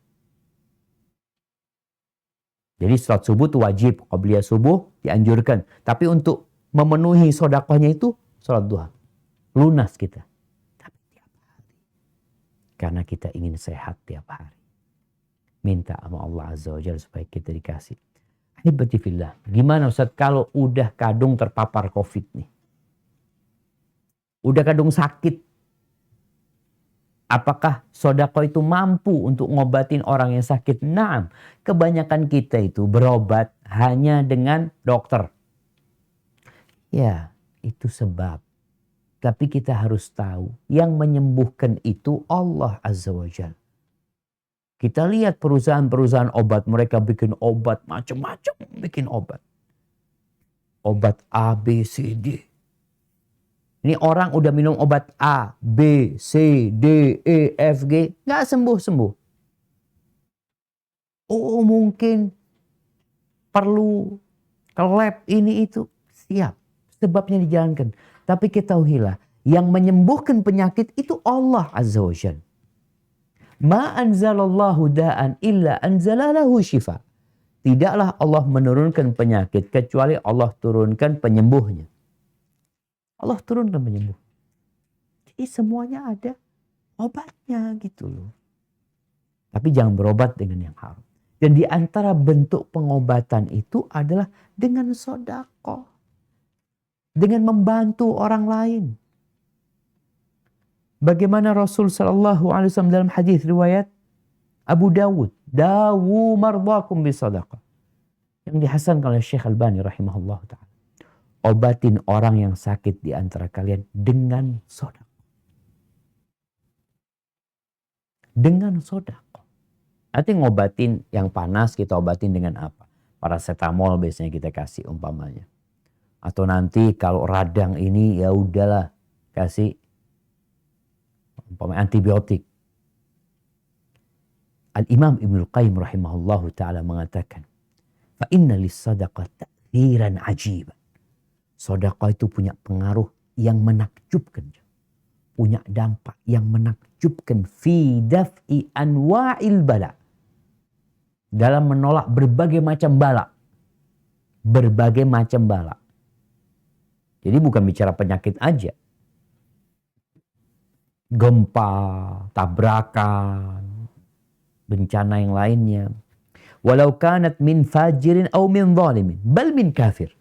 Jadi salat subuh itu wajib, qabliyah subuh dianjurkan. Tapi untuk memenuhi sodakohnya itu sholat duha. Lunas kita. Tapi tiap hari. Karena kita ingin sehat tiap hari. Minta sama Allah Azza wa Jalla supaya kita dikasih. Ahibati fillah. Gimana Ustaz kalau udah kadung terpapar COVID nih? Udah kadung sakit. Apakah sodako itu mampu untuk ngobatin orang yang sakit? Naam. Kebanyakan kita itu berobat hanya dengan dokter. Ya, itu sebab. Tapi kita harus tahu yang menyembuhkan itu Allah Azza wa Jalla. Kita lihat perusahaan-perusahaan obat, mereka bikin obat macam-macam, bikin obat. Obat A, B, C, D. Ini orang udah minum obat A, B, C, D, E, F, G, nggak sembuh-sembuh. Oh mungkin perlu ke lab ini itu, siap. Sebabnya dijalankan. Tapi ketahuilah, yang menyembuhkan penyakit itu Allah Azza wa Jalla. Ma anzalallahu da'an illa anzalalahu syifa. Tidaklah Allah menurunkan penyakit kecuali Allah turunkan penyembuhnya. Allah turunkan penyembuh. Jadi semuanya ada obatnya gitu loh. Tapi jangan berobat dengan yang haram. Dan di antara bentuk pengobatan itu adalah dengan sedekah. Dengan membantu orang lain. Bagaimana Rasul SAW dalam hadis riwayat Abu Dawud. Dawu mardakum bisadaqah. Yang dihasankan oleh Syekh Albani rahimahullah ta'ala. Obatin orang yang sakit di antara kalian dengan sedekah. Dengan sedekah. Nanti ngobatin yang panas kita obatin dengan apa? Paracetamol biasanya kita kasih umpamanya. Atau nanti kalau radang ini ya udahlah kasih umpamanya antibiotik. Al-Imam Ibnul Qayyim rahimahullahu ta'ala mengatakan, fa inna lis-sadaqah ta'thiran ajiban. Sedekah itu punya pengaruh yang menakjubkan. Punya dampak yang menakjubkan fi daf'i anwa'il bala. Dalam menolak berbagai macam bala. Berbagai macam bala. Jadi bukan bicara penyakit aja. Gempa, tabrakan, bencana yang lainnya. Walau kanat min fajirin au min zalimin, bal min kafir.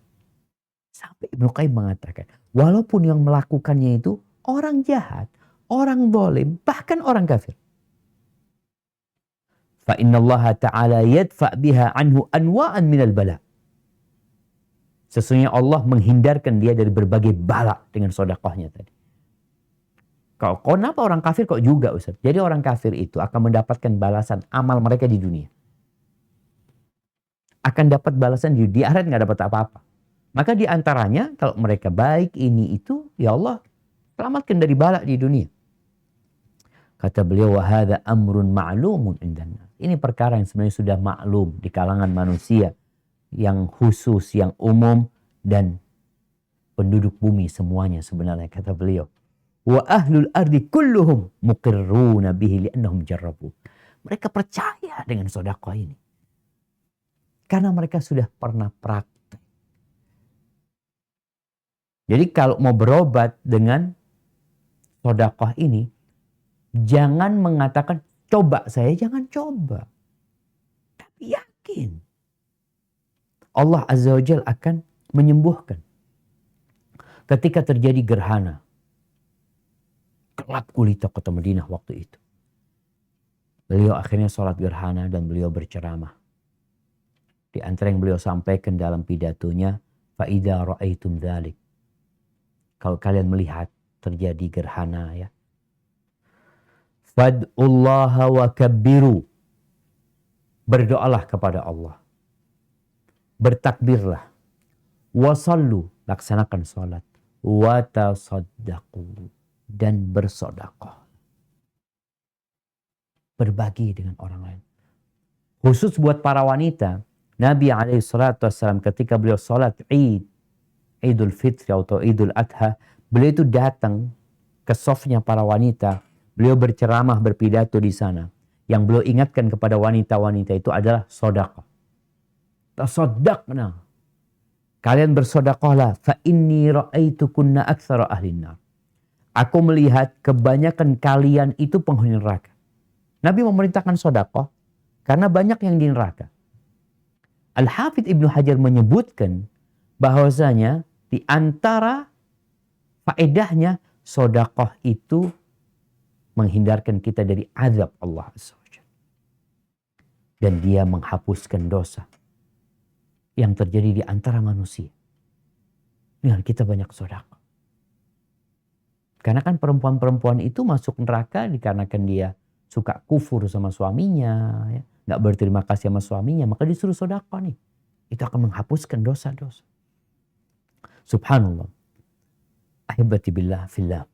Sampai Ibnu Qayyim mengatakan, walaupun yang melakukannya itu orang jahat, orang zalim, bahkan orang kafir. Fa inna Allah ta'ala yadfa' biha anhu anwa'an minal bala. Sesungguhnya Allah menghindarkan dia dari berbagai bala dengan sedekahnya tadi. Kenapa orang kafir kok juga Ustaz? Jadi orang kafir itu akan mendapatkan balasan amal mereka di dunia. Akan dapat balasan di akhirat nggak dapat apa-apa. Maka di antaranya kalau mereka baik ini itu, ya Allah selamatkan dari bala di dunia. Kata beliau, wa hadza amrun ma'lumun indana. Ini perkara yang sebenarnya sudah maklum di kalangan manusia yang khusus, yang umum dan penduduk bumi semuanya sebenarnya kata beliau. Wa ahlul ardi kulluhum muqirruna bihi li'annahum jarrabu. Mereka percaya dengan sedekah ini. Karena mereka sudah pernah praktek. Jadi kalau mau berobat dengan sedekah ini, jangan mengatakan coba saya, jangan coba. Tapi yakin. Allah Azza wa Jalla akan menyembuhkan. Ketika terjadi gerhana, kelap gulita kota Madinah waktu itu. Beliau akhirnya sholat gerhana dan beliau berceramah. Di antara yang beliau sampaikan dalam pidatonya, فَإِذَا رَأَيْتُمْ ذَلِكَ. Kalau kalian melihat terjadi gerhana ya. فَادْعُوا وَكَبِّرُوا. Berdoalah kepada Allah. Bertakbirlah. وَصَلُّوا. Laksanakan sholat. وَتَصَدَّقُوا. Dan bersedekah. Berbagi dengan orang lain. Khusus buat para wanita, Nabi SAW ketika beliau sholat Idul Fitri atau Idul Adha, beliau itu datang ke safnya para wanita. Beliau berceramah, berpidato di sana. Yang beliau ingatkan kepada wanita-wanita itu adalah sedekah. Tasaddaqna. Kalian bersedekahlah, fa inni ra'aitukunna aktsara ahlin nar. Aku melihat kebanyakan kalian itu penghuni neraka. Nabi memerintahkan sedekah karena banyak yang di neraka. Al-Hafidz Ibnu Hajar menyebutkan bahwasanya di antara faedahnya sedekah itu menghindarkan kita dari azab Allah Azza wa Jalla. Dan dia menghapuskan dosa yang terjadi di antara manusia. Dengan kita banyak sedekah. Karena kan perempuan-perempuan itu masuk neraka dikarenakan dia suka kufur sama suaminya, ya, nggak berterima kasih sama suaminya, maka disuruh sedekah nih. Itu akan menghapuskan dosa-dosa. Subhanallah. Ahibati billah fillah.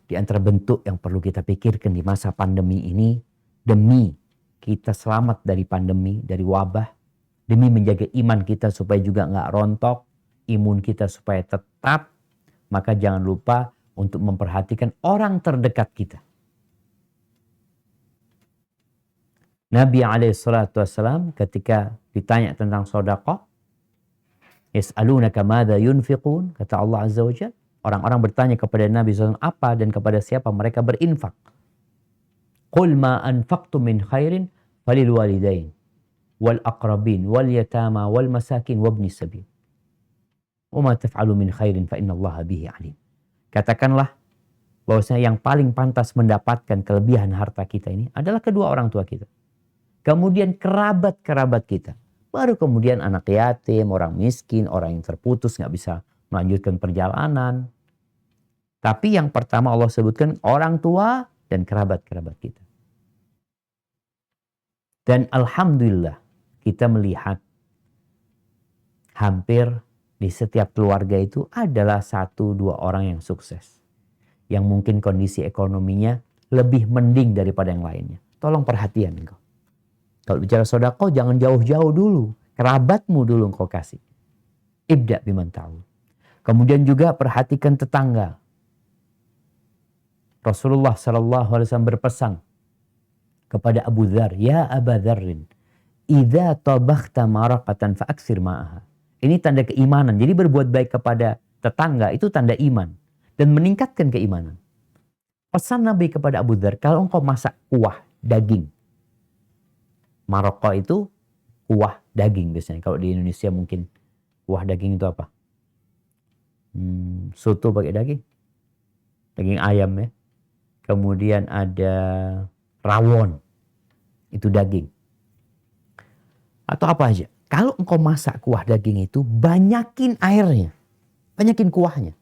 Di antara bentuk yang perlu kita pikirkan di masa pandemi ini, demi kita selamat dari pandemi, dari wabah, demi menjaga iman kita supaya juga nggak rontok, imun kita supaya tetap, maka jangan lupa untuk memperhatikan orang terdekat kita. Nabi SAW ketika ditanya tentang sedekah, yas'alunaka madza yunfiqun, kata Allah Azza wa Jalla, orang-orang bertanya kepada Nabi SAW apa dan kepada siapa mereka berinfak. Qul ma anfaqtum min khairin falil walidain wal aqrabin wal yatama wal masakin wabni sabil. Wa ma taf'alu min khairin fa innallaha bihi alim. Katakanlah bahwasanya yang paling pantas mendapatkan kelebihan harta kita ini adalah kedua orang tua kita. Kemudian kerabat-kerabat kita. Baru kemudian anak yatim, orang miskin, orang yang terputus nggak bisa melanjutkan perjalanan. Tapi yang pertama Allah sebutkan orang tua dan kerabat-kerabat kita. Dan alhamdulillah kita melihat hampir di setiap keluarga itu adalah 1-2 orang yang sukses. Yang mungkin kondisi ekonominya lebih mending daripada yang lainnya. Tolong perhatian engkau. Kalau bicara sedekah jangan jauh-jauh dulu. Kerabatmu dulu engkau kasih. Ibda biman ta'ul. Kemudian juga perhatikan tetangga. Rasulullah SAW berpesan kepada Abu Dzar, ya Aba Dzarrin, idza tabakhta maraqatan fa'aksir ma'aha. Ini tanda keimanan. Jadi berbuat baik kepada tetangga itu tanda iman dan meningkatkan keimanan. Pesan Nabi kepada Abu Dzar, kalau engkau masak kuah daging. Maraqah itu kuah daging biasanya. Kalau di Indonesia mungkin kuah daging itu apa? Soto pakai daging. Daging ayam ya. Kemudian ada rawon. Itu daging. Atau apa aja. Kalau engkau masak kuah daging itu, banyakin airnya. Banyakin kuahnya.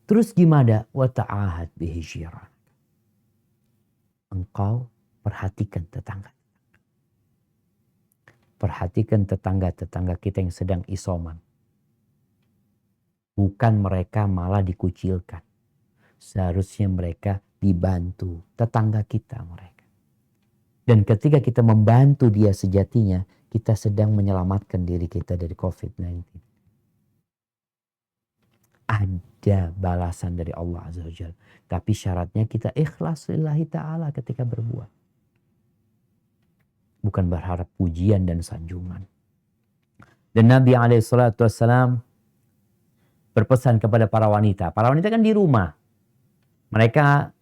Terus gimana? Wa ta'ahad bihi jiran. Engkau perhatikan tetangga. Perhatikan tetangga-tetangga kita yang sedang isoman. Bukan mereka malah dikucilkan. Seharusnya mereka dibantu. Tetangga kita mereka. Dan ketika kita membantu dia sejatinya, kita sedang menyelamatkan diri kita dari COVID-19. Ada balasan dari Allah Azza wa Jalla. Tapi syaratnya kita ikhlas lillahi ta'ala ketika berbuat. Bukan berharap pujian dan sanjungan. Dan Nabi SAW berpesan kepada para wanita. Para wanita kan di rumah. Mereka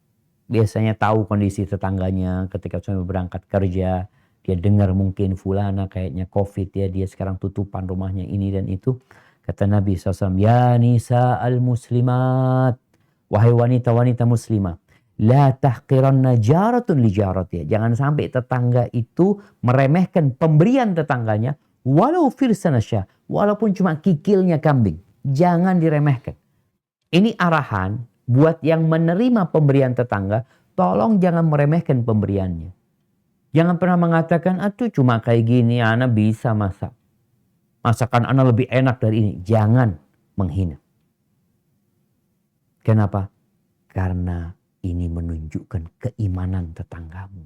biasanya tahu kondisi tetangganya ketika suami berangkat kerja. Dia dengar mungkin fulana kayaknya COVID ya. Dia sekarang tutupan rumahnya ini dan itu. Kata Nabi SAW, ya nisa al-muslimat. Wahai wanita-wanita muslimah. La tahqiranna jaratun li jaratiyah. Jangan sampai tetangga itu meremehkan pemberian tetangganya. Walau firsanasya. Walaupun cuma kikilnya kambing. Jangan diremehkan. Ini arahan buat yang menerima pemberian tetangga. Tolong jangan meremehkan pemberiannya. Jangan pernah mengatakan, aduh cuma kayak gini, ana bisa masak. Masakan ana lebih enak dari ini. Jangan menghina. Kenapa? Karena ini menunjukkan keimanan tetanggamu.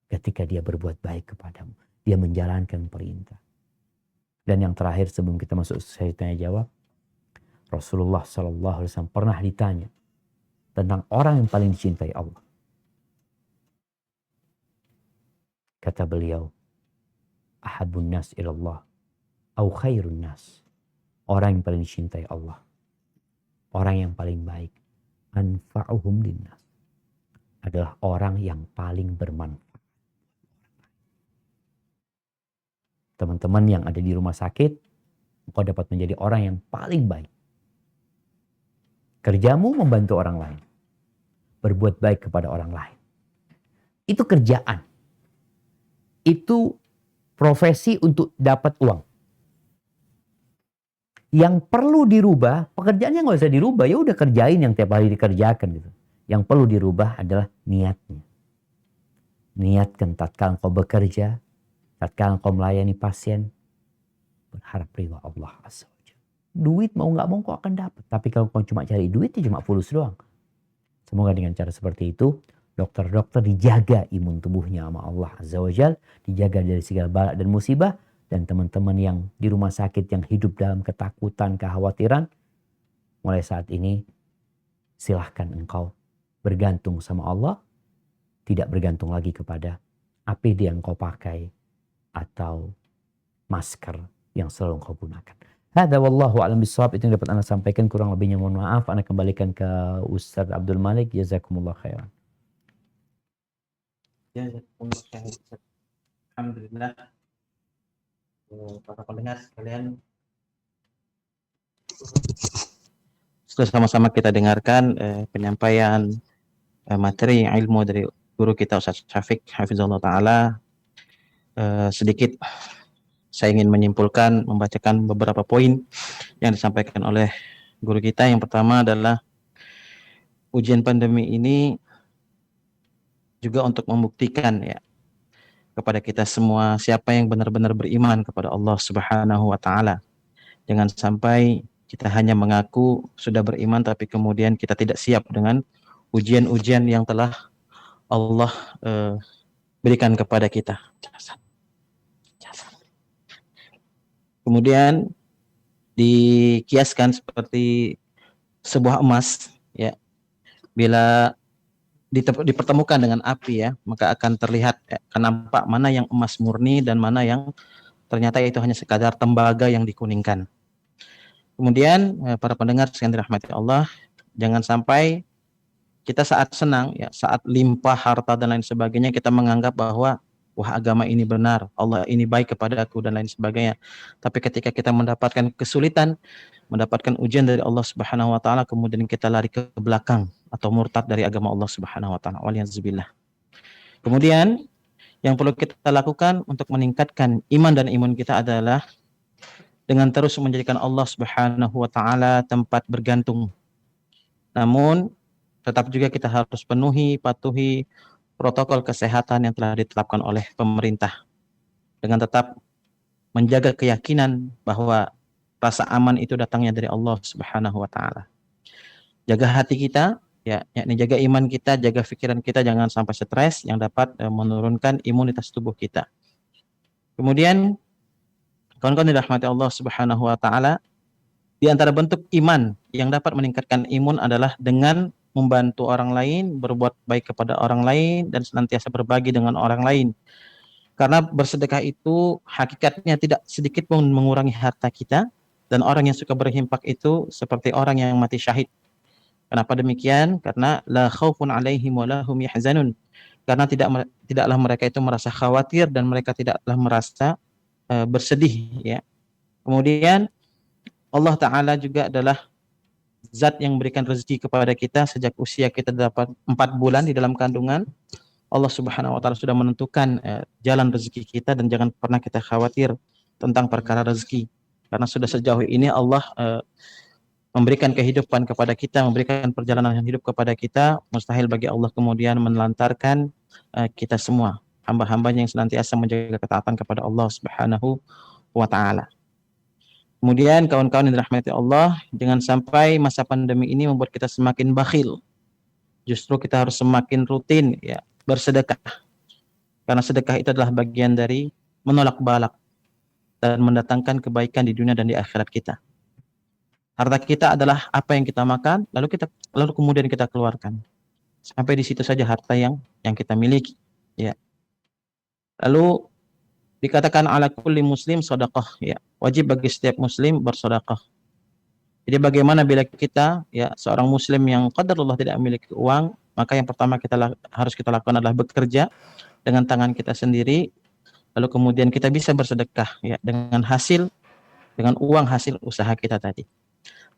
Ketika dia berbuat baik kepadamu. Dia menjalankan perintah. Dan yang terakhir sebelum kita masuk sesi tanya jawab. Rasulullah SAW pernah ditanya. Tentang orang yang paling dicintai Allah. Kata beliau. Ahabun nas ilallah. au khairun nas. Orang yang paling dicintai Allah. Orang yang paling baik. Anfa'uhum linnas. Adalah orang yang paling bermanfaat. Teman-teman yang ada di rumah sakit, engkau dapat menjadi orang yang paling baik. Kerjamu membantu orang lain. Berbuat baik kepada orang lain. Itu kerjaan. Itu profesi untuk dapat uang. Yang perlu dirubah, pekerjaannya nggak usah dirubah. Ya udah kerjain yang tiap hari dikerjakan gitu. Yang perlu dirubah adalah niatnya. Niatkan tatkala engkau bekerja, tatkala engkau melayani pasien, berharap ridha Allah Azza wa Jalla. Duit mau nggak mau kau akan dapat. Tapi kalau kau cuma cari duit, ya cuma fulus doang. Semoga dengan cara seperti itu, dokter-dokter dijaga imun tubuhnya sama Allah Azza wa Jalla, dijaga dari segala bala dan musibah, dan teman-teman yang di rumah sakit yang hidup dalam ketakutan, kekhawatiran, mulai saat ini silahkan engkau bergantung sama Allah, tidak bergantung lagi kepada APD yang kau pakai atau masker yang selalu engkau gunakan. Hada wallahu a'lam bishawab, itu yang dapat Anda sampaikan, kurang lebihnya mohon maaf. Anda kembalikan ke Ustaz Abdul Malik, jazakumullah khairan. Alhamdulillah, para pendengar sekalian, sudah sama-sama kita dengarkan penyampaian materi ilmu dari guru kita Ustaz Syafiq hafizallahu taala. Sedikit saya ingin menyimpulkan, membacakan beberapa poin yang disampaikan oleh guru kita. Yang pertama adalah ujian pandemi ini juga untuk membuktikan ya kepada kita semua siapa yang benar-benar beriman kepada Allah Subhanahu wa taala. Jangan sampai kita hanya mengaku sudah beriman tapi kemudian kita tidak siap dengan ujian-ujian yang telah Allah berikan kepada kita. Kemudian dikiaskan seperti sebuah emas ya. Bila dipertemukan dengan api ya, maka akan terlihat akan nampak mana yang emas murni dan mana yang ternyata itu hanya sekadar tembaga yang dikuningkan. Kemudian para pendengar sekalian dirahmati Allah, jangan sampai kita saat senang ya, saat limpah harta dan lain sebagainya, kita menganggap bahwa wah agama ini benar, Allah ini baik kepada aku dan lain sebagainya. Tapi ketika kita mendapatkan kesulitan, mendapatkan ujian dari Allah Subhanahu wa taala, kemudian kita lari ke belakang atau murtad dari agama Allah Subhanahu wa taala. Waliyadzubillah. Kemudian yang perlu kita lakukan untuk meningkatkan iman dan imun kita adalah dengan terus menjadikan Allah Subhanahu wa taala tempat bergantung. Namun tetap juga kita harus patuhi protokol kesehatan yang telah ditetapkan oleh pemerintah, dengan tetap menjaga keyakinan bahwa rasa aman itu datangnya dari Allah Subhanahu wa taala. Jaga hati kita ya, yakni jaga iman kita, jaga pikiran kita, jangan sampai stres yang dapat menurunkan imunitas tubuh kita. Kemudian kawan-kawan dirahmati Allah Subhanahu wa taala, di antara bentuk iman yang dapat meningkatkan imun adalah dengan membantu orang lain, berbuat baik kepada orang lain, dan senantiasa berbagi dengan orang lain. Karena bersedekah itu hakikatnya tidak sedikit pun mengurangi harta kita, dan orang yang suka berhimpak itu seperti orang yang mati syahid. Kenapa demikian? Karena la khaufun alaihim wa lahum yahzanun. Karena tidaklah mereka itu merasa khawatir dan mereka tidaklah merasa bersedih ya. Kemudian Allah Ta'ala juga adalah zat yang memberikan rezeki kepada kita sejak usia kita dapat 4 bulan di dalam kandungan. Allah Subhanahu wa taala sudah menentukan jalan rezeki kita, dan jangan pernah kita khawatir tentang perkara rezeki. Karena sudah sejauh ini Allah memberikan kehidupan kepada kita, memberikan perjalanan yang hidup kepada kita. Mustahil bagi Allah kemudian menelantarkan kita semua, hamba-hambanya yang senantiasa menjaga ketaatan kepada Allah Subhanahu wa taala. Kemudian kawan-kawan yang dirahmati Allah, jangan sampai masa pandemi ini membuat kita semakin bakhil. Justru kita harus semakin rutin ya bersedekah. Karena sedekah itu adalah bagian dari menolak balak dan mendatangkan kebaikan di dunia dan di akhirat kita. Harta kita adalah apa yang kita makan, lalu kemudian kita keluarkan. Sampai di situ saja harta yang kita miliki ya. Lalu dikatakan ala kulli muslim sedekah, ya. Wajib bagi setiap muslim bersedekah. Jadi bagaimana bila kita, ya, seorang muslim yang qadarullah tidak memiliki uang, maka yang pertama harus kita lakukan adalah bekerja dengan tangan kita sendiri, lalu kemudian kita bisa bersedekah, ya, dengan uang hasil usaha kita tadi.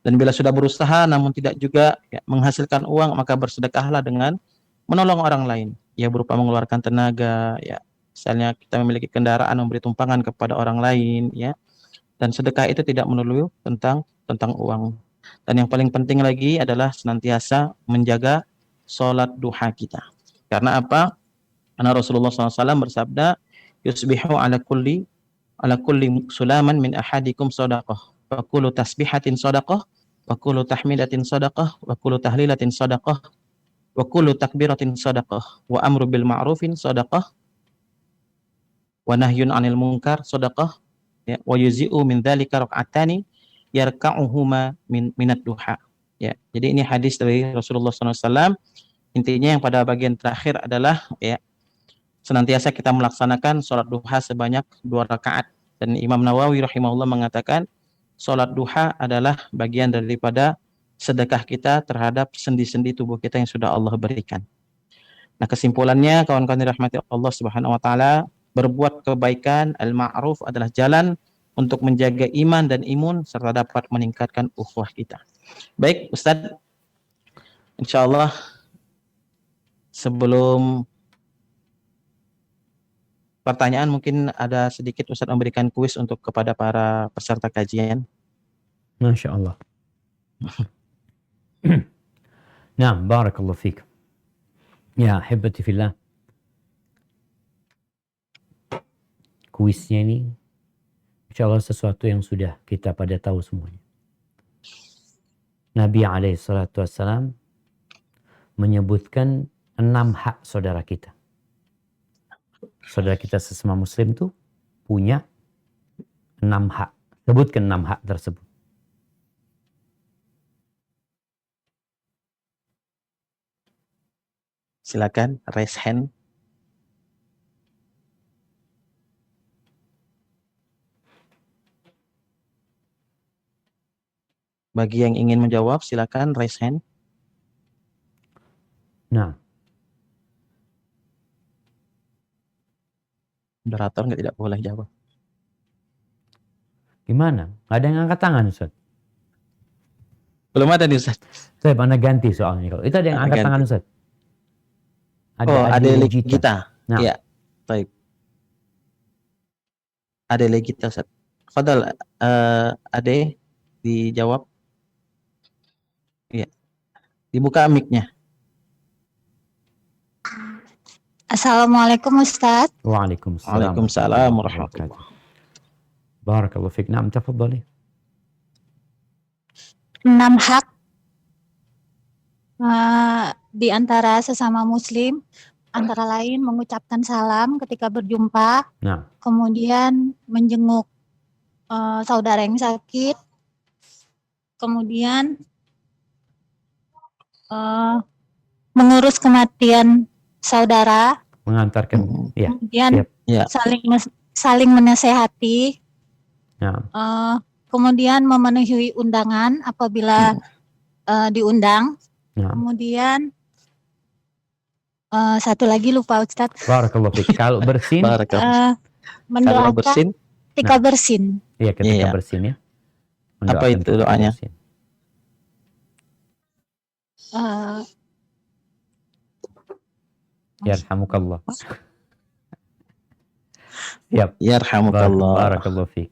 Dan bila sudah berusaha namun tidak juga, ya, menghasilkan uang, maka bersedekahlah dengan menolong orang lain, ya, berupa mengeluarkan tenaga, ya. Misalnya kita memiliki kendaraan, memberi tumpangan kepada orang lain, ya. Dan sedekah itu tidak melulu tentang uang. Dan yang paling penting lagi adalah senantiasa menjaga sholat duha kita. Karena apa? Karena Rasulullah SAW bersabda, yusbihu ala kulli sulaman min ahadikum sadaqah, wa kullu tasbihatin sadaqah, wa kullu tahmidatin sadaqah, wa kullu tahlilatin sadaqah, wa kullu takbiratin sadaqah, wa amru bil ma'rufin sadaqah, wa nahyun 'anil munkar sadaqah, ya, wa yuzi'u min dzalika rak'atani yarka'uhuma minat duha. Ya, jadi ini hadis dari Rasulullah SAW. Intinya yang pada bagian terakhir adalah, ya, senantiasa kita melaksanakan sholat duha sebanyak 2 rakaat. Dan Imam Nawawi rahimahullah mengatakan sholat duha adalah bagian daripada sedekah kita terhadap sendi-sendi tubuh kita yang sudah Allah berikan. Nah, kesimpulannya, kawan-kawan dirahmati Allah Subhanahu wa taala, berbuat kebaikan, al-ma'ruf adalah jalan untuk menjaga iman dan imun serta dapat meningkatkan ukhuwah kita. Baik, Ustadz, insyaallah sebelum pertanyaan mungkin ada sedikit Ustadz memberikan kuis untuk kepada para peserta kajian. Masya Allah. Nah, barakallahu fiik. Ya, ahibati fillah. Kuisnya ini insyaallah sesuatu yang sudah kita pada tahu semuanya. Nabi SAW menyebutkan 6 hak saudara kita. Saudara kita sesama muslim tuh punya 6 hak. Sebutkan 6 hak tersebut. Silakan raise hand. Bagi yang ingin menjawab, silakan raise hand. Nah, Moderator tidak boleh jawab. gimana? Gak ada yang angkat tangan, Ustaz? Belum ada nih, Ustaz. Saya mana ganti soalnya. Kalau itu ada yang angkat Ganti. tangan, Ustaz? Ada Legita. Nah. Ya, baik. Ada Legita, Ustaz. Fadal, Ade dijawab. Ya. Dibuka mic-nya. Assalamualaikum Ustaz. Waalaikumsalam. Waalaikumsalam warahmatullahi wabarakatuh. Barakallahu fiik. Naam, tafadhali. 6 hak di antara sesama muslim, antara lain mengucapkan salam ketika berjumpa, Nah, kemudian menjenguk saudara yang sakit, kemudian mengurus kematian saudara, mengantarkan. Ya, kemudian siap. Ya. saling menasehati, Nah, kemudian memenuhi undangan apabila diundang, nah. kemudian satu lagi lupa Ustadz. Barakallahu fiik. Kalau bersin, Barakallahu. Kalau Mendoakan bersin, ketika bersin. iya ketika Iya. bersin ya. Apa Mendoakan itu ketika doanya? bersin. Yarhamukallah. Siap. yarhamukallah. Barakallahu fiik.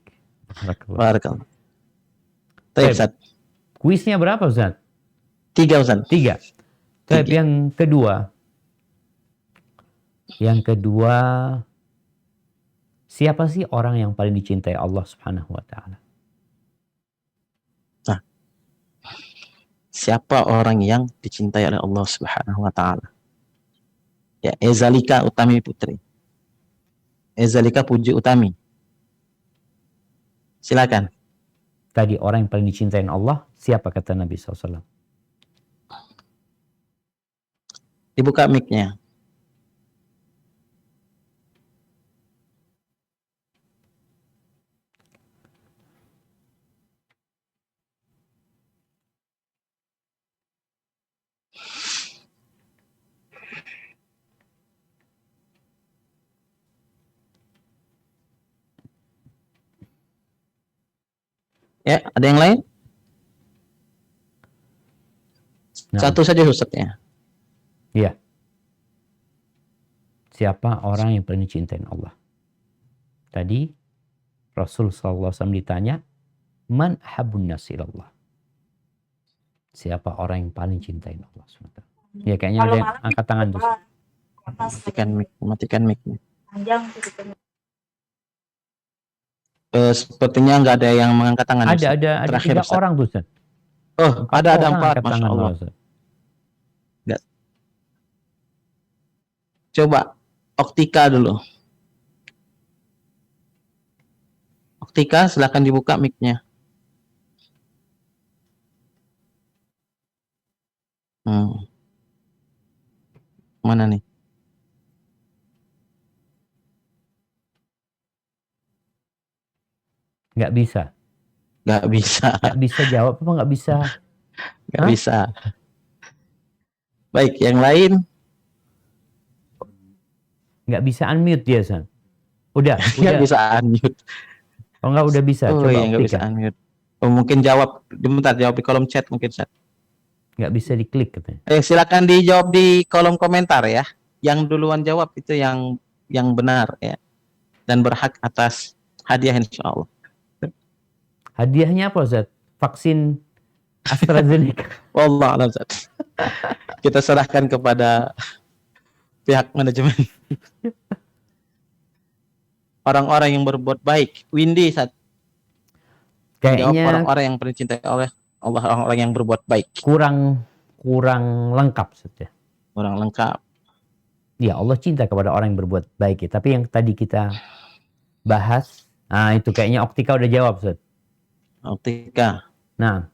Barakallahu. Barakallah. Baik, Baik. Ustaz. Kuisnya berapa, Ustaz? 3, Ustaz. 3. Baik, Tiga. yang kedua. Yang kedua, siapa sih orang yang paling dicintai Allah Subhanahu wa taala? Siapa orang yang dicintai oleh Allah Subhanahu wa taala? Ya, Ezalika Utami Putri. Ezalika Puji Utami. Silakan. Tadi orang yang paling dicintai Allah, siapa kata Nabi SAW? Dibuka mic-nya. Ya, ada yang lain? Nah, Satu saja Ustaz ya. iya. Siapa orang yang paling dicintai Allah? Tadi Rasul SAW ditanya, Man habun nas ilallah. Siapa orang yang paling cintai Allah SWT? Ya kayaknya ada yang angkat tangan tuh. Matikan mic. Sepertinya nggak ada yang mengangkat tangan. Ustaz. Ada Terakhir, 3 Ustaz. orang tuh, Ustaz. Oh, ada orang 4, angkat Masya tangan Allah. malah, Ustaz. Coba Oktika dulu. Oktika, silakan dibuka mic-nya. Mana nih? Nggak bisa. Nggak bisa. Nggak bisa jawab apa nggak bisa? Nggak Hah? bisa. Baik, yang lain? Nggak bisa unmute dia, San. Udah. Nggak bisa unmute. Oh nggak udah bisa. Oh Coba iya, nggak bisa Oktika. unmute. Oh, mungkin jawab. Bentar, jawab di kolom chat mungkin, Ustaz. Nggak bisa diklik katanya. Silakan dijawab di kolom komentar ya. Yang duluan jawab itu yang benar ya. Dan berhak atas hadiah insya Allah. Hadiahnya apa, Ustaz? Vaksin AstraZeneca. Wallah alam, Ustaz. Kita serahkan kepada pihak manajemen. Orang-orang yang berbuat baik. Windy, Ustaz. Jawab Kayaknya orang-orang yang paling cintai oleh Allah, orang-orang yang berbuat baik. kurang lengkap, Ustaz ya. Orang lengkap. Ya Allah cinta kepada orang yang berbuat baik ya. Tapi yang tadi kita bahas, itu kayaknya Oktika udah jawab, Ustaz. Oktika. Nah,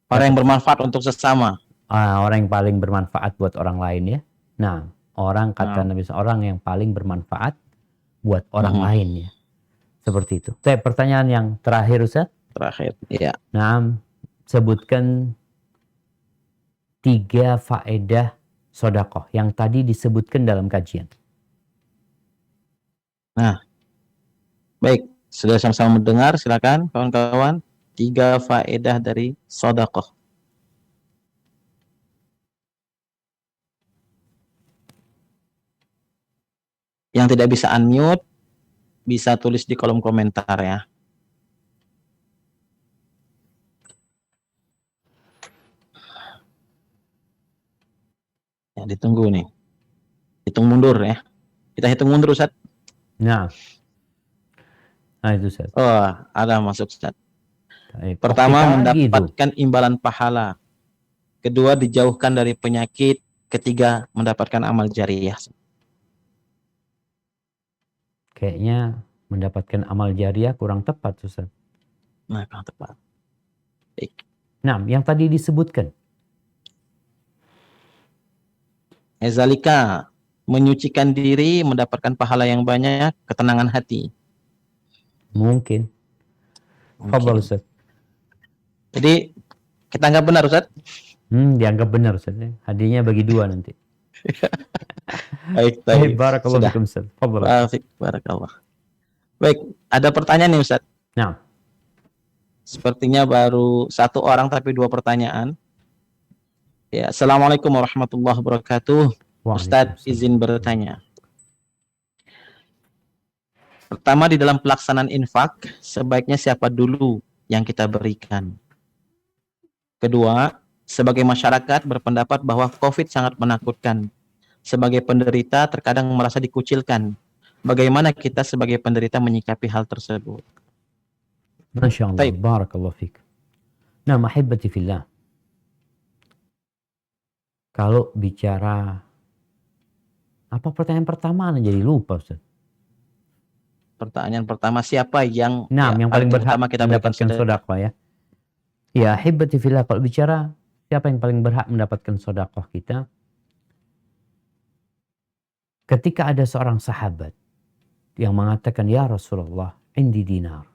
Orang yang bermanfaat untuk sesama. orang yang paling bermanfaat buat orang lain ya. Nah, orang kata Nabi orang yang paling bermanfaat buat orang lain ya. Seperti itu. Pertanyaan yang terakhir, Ustaz. Terakhir, iya. Nah, sebutkan 3 faedah sodakoh yang tadi disebutkan dalam kajian. Nah, baik. Sudah sama-sama mendengar, silakan kawan-kawan. 3 faedah dari sodakoh. Yang tidak bisa unmute, bisa tulis di kolom komentar ya. Ya, ditunggu nih. Hitung mundur ya. Kita hitung mundur, Ustaz. Nah itu, Ustaz. Oh, ada masuk, Ustaz. Baik. Pertama, Oktika mendapatkan imbalan pahala. Kedua, dijauhkan dari penyakit. Ketiga, mendapatkan amal jariah. Kayaknya mendapatkan amal jariah kurang tepat, Ustaz. Nah, kurang tepat. Baik. Nah, yang tadi disebutkan. Ezalika, menyucikan diri, mendapatkan pahala yang banyak, ketenangan hati. Mungkin. Fadhal, Ustaz. Jadi, kita anggap benar, Ustaz? Dianggap benar, Ustaz. Hadiahnya bagi 2 nanti. Baik. Barakallahu fikum, Ustaz. Fadhal. Barakallah. Baik, ada pertanyaan nih, Ustaz. Nah. Sepertinya baru 1 orang tapi 2 pertanyaan. Ya, Assalamualaikum warahmatullahi wabarakatuh. Ustaz, izin bertanya. Pertama, di dalam pelaksanaan infak, sebaiknya siapa dulu yang kita berikan? Kedua, sebagai masyarakat berpendapat bahwa COVID sangat menakutkan. Sebagai penderita terkadang merasa dikucilkan. Bagaimana kita sebagai penderita menyikapi hal tersebut? Masya Allah. Barakallahu fiik. Nah, mahibati fillah. Kalau bicara apa pertanyaan pertama jadi lupa, Ustaz. Pertanyaan pertama, siapa yang yang paling berhak kita mendapatkan sedekah ya? Ya, hibati fillah, kalau bicara siapa yang paling berhak mendapatkan sedekah kita? Ketika ada seorang sahabat yang mengatakan, "Ya Rasulullah, indi dinar."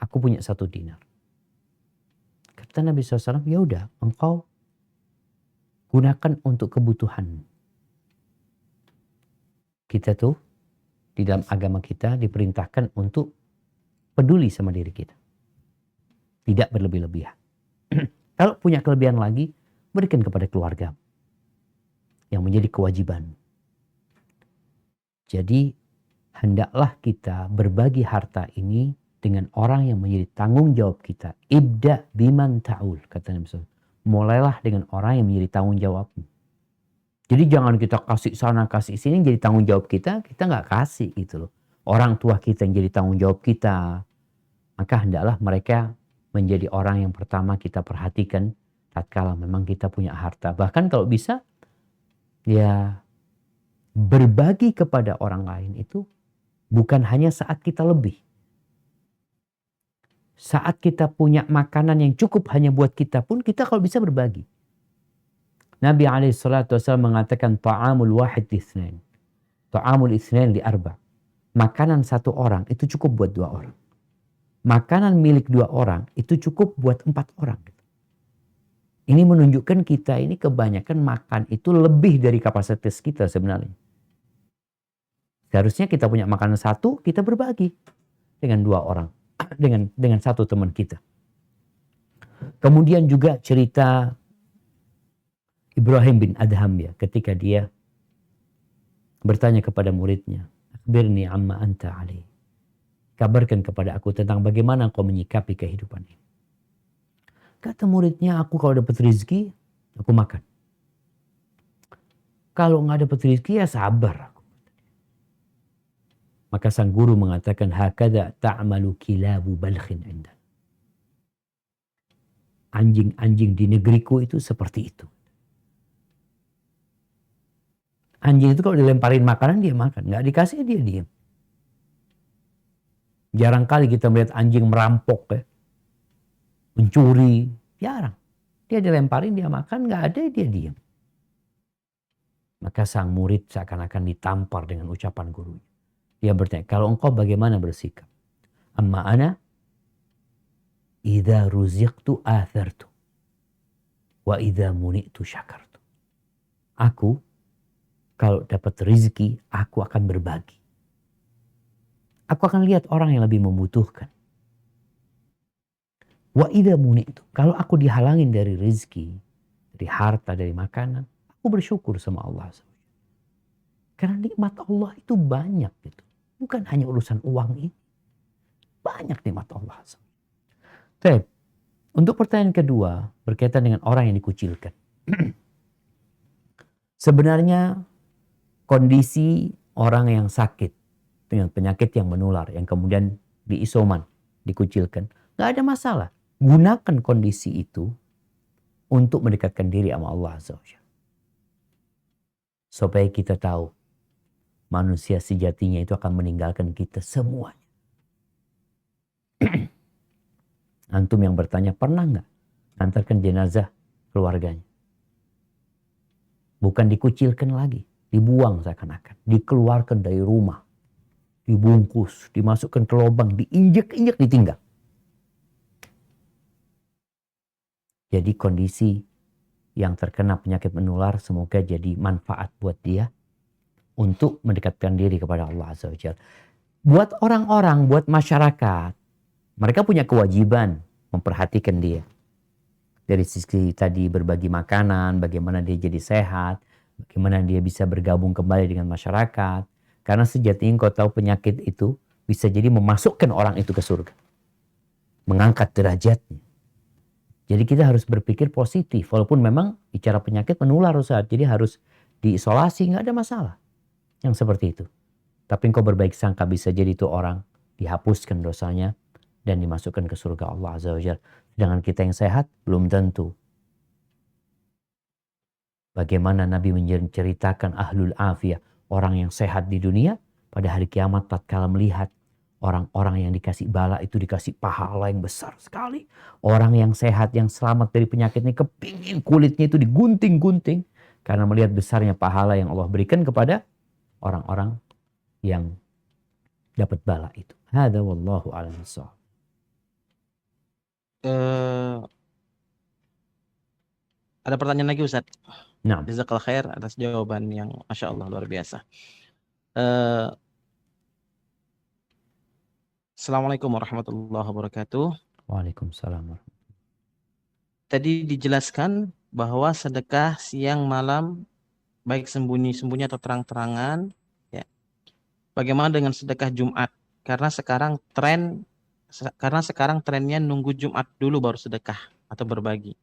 Aku punya 1 dinar. Kata Nabi SAW, ya udah, engkau gunakan untuk kebutuhan. Kita tuh di dalam agama kita diperintahkan untuk peduli sama diri kita. Tidak berlebih-lebihan. Kalau punya kelebihan lagi, berikan kepada keluarga yang menjadi kewajiban. Jadi hendaklah kita berbagi harta ini dengan orang yang menjadi tanggung jawab kita. Ibda biman ta'ul, kata Nabi SAW. Mulailah dengan orang yang menjadi tanggung jawabmu. Jadi jangan kita kasih sana, kasih sini, jadi tanggung jawab kita nggak kasih gitu loh. Orang tua kita yang jadi tanggung jawab kita, maka hendaklah mereka menjadi orang yang pertama kita perhatikan tatkala memang kita punya harta. Bahkan kalau bisa, ya berbagi kepada orang lain itu bukan hanya saat kita lebih. Saat kita punya makanan yang cukup hanya buat kita pun, kita kalau bisa berbagi. Nabi SAW mengatakan ta'amul wahid itsnain. Ta'amul itsnain li arba. Makanan satu orang itu cukup buat 2 orang. Makanan milik 2 orang itu cukup buat 4 orang. Ini menunjukkan kita ini kebanyakan makan itu lebih dari kapasitas kita sebenarnya. Seharusnya kita punya makanan 1, kita berbagi dengan 2 orang. Dengan 1 teman kita. Kemudian juga cerita Ibrahim bin Adham ya, ketika dia bertanya kepada muridnya, "Akhbirni amma anta alaih." Kabarkan kepada aku tentang bagaimana engkau menyikapi kehidupan ini. Kata muridnya, aku kalau dapat rezeki, aku makan. Kalau nggak dapat rezeki, ya sabar. Maka sang guru mengatakan, hakadha ta'malu kilabu balkhin inda. Anjing-anjing di negeriku itu seperti itu. Anjing itu kalau dilemparin makanan, dia makan. Nggak dikasih, dia diam. Jarang kali kita melihat anjing merampok ya. Mencuri. Jarang. Dia dilemparin, dia makan. Nggak ada, dia diam. Maka sang murid seakan-akan ditampar dengan ucapan gurunya. Dia bertanya, kalau engkau bagaimana bersikap? Amma ana, idza ruziqtu athartu. Wa idza muni'tu syakartu. Aku, kalau dapat rezeki, aku akan berbagi. Aku akan lihat orang yang lebih membutuhkan. Wa idza muni'tu. Kalau aku dihalangin dari rezeki, dari harta, dari makanan, aku bersyukur sama Allah. Karena nikmat Allah itu banyak gitu. Bukan hanya urusan uang ini. Banyak nikmat Allah. Baik. Untuk pertanyaan kedua, berkaitan dengan orang yang dikucilkan. Sebenarnya kondisi orang yang sakit dengan penyakit yang menular, yang kemudian diisoman, dikucilkan, gak ada masalah. Gunakan kondisi itu untuk mendekatkan diri sama Allah Azza wa Jalla. Supaya kita tahu manusia sejatinya itu akan meninggalkan kita semuanya. Antum yang bertanya, pernah nggak antarkan jenazah keluarganya? Bukan dikucilkan lagi, dibuang seakan-akan, dikeluarkan dari rumah, dibungkus, dimasukkan ke lubang, diinjek-injek, ditinggal. Jadi kondisi yang terkena penyakit menular semoga jadi manfaat buat dia untuk mendekatkan diri kepada Allah Azza wa Jalla. Buat orang-orang, buat masyarakat, mereka punya kewajiban memperhatikan dia. Dari sisi tadi berbagi makanan, bagaimana dia jadi sehat, bagaimana dia bisa bergabung kembali dengan masyarakat. Karena sejatinya kau tahu penyakit itu bisa jadi memasukkan orang itu ke surga. Mengangkat derajatnya. Jadi kita harus berpikir positif. Walaupun memang bicara penyakit menular Ustaz. Jadi harus diisolasi, nggak ada masalah. Yang seperti itu. Tapi engkau berbaik sangka bisa jadi itu orang dihapuskan dosanya dan dimasukkan ke surga Allah Azza wa Jalla. Sedangkan kita yang sehat belum tentu. Bagaimana Nabi menceritakan ahlul afiyah, orang yang sehat di dunia, pada hari kiamat tatkala melihat orang-orang yang dikasih bala itu dikasih pahala yang besar sekali. Orang yang sehat, yang selamat dari penyakit ini kepingin kulitnya itu digunting-gunting karena melihat besarnya pahala yang Allah berikan kepada orang-orang yang dapat bala itu. Hada wallahu a'lam bishawab. Ada pertanyaan lagi Ustaz. Nah, Jazakallah khair atas jawaban yang Masya Allah luar biasa. Assalamualaikum warahmatullahi wabarakatuh. Waalaikumsalam. Tadi dijelaskan bahwa sedekah siang malam baik sembunyi-sembunyi atau terang-terangan, ya. Bagaimana dengan sedekah Jumat? Karena sekarang trennya nunggu Jumat dulu baru sedekah atau berbagi.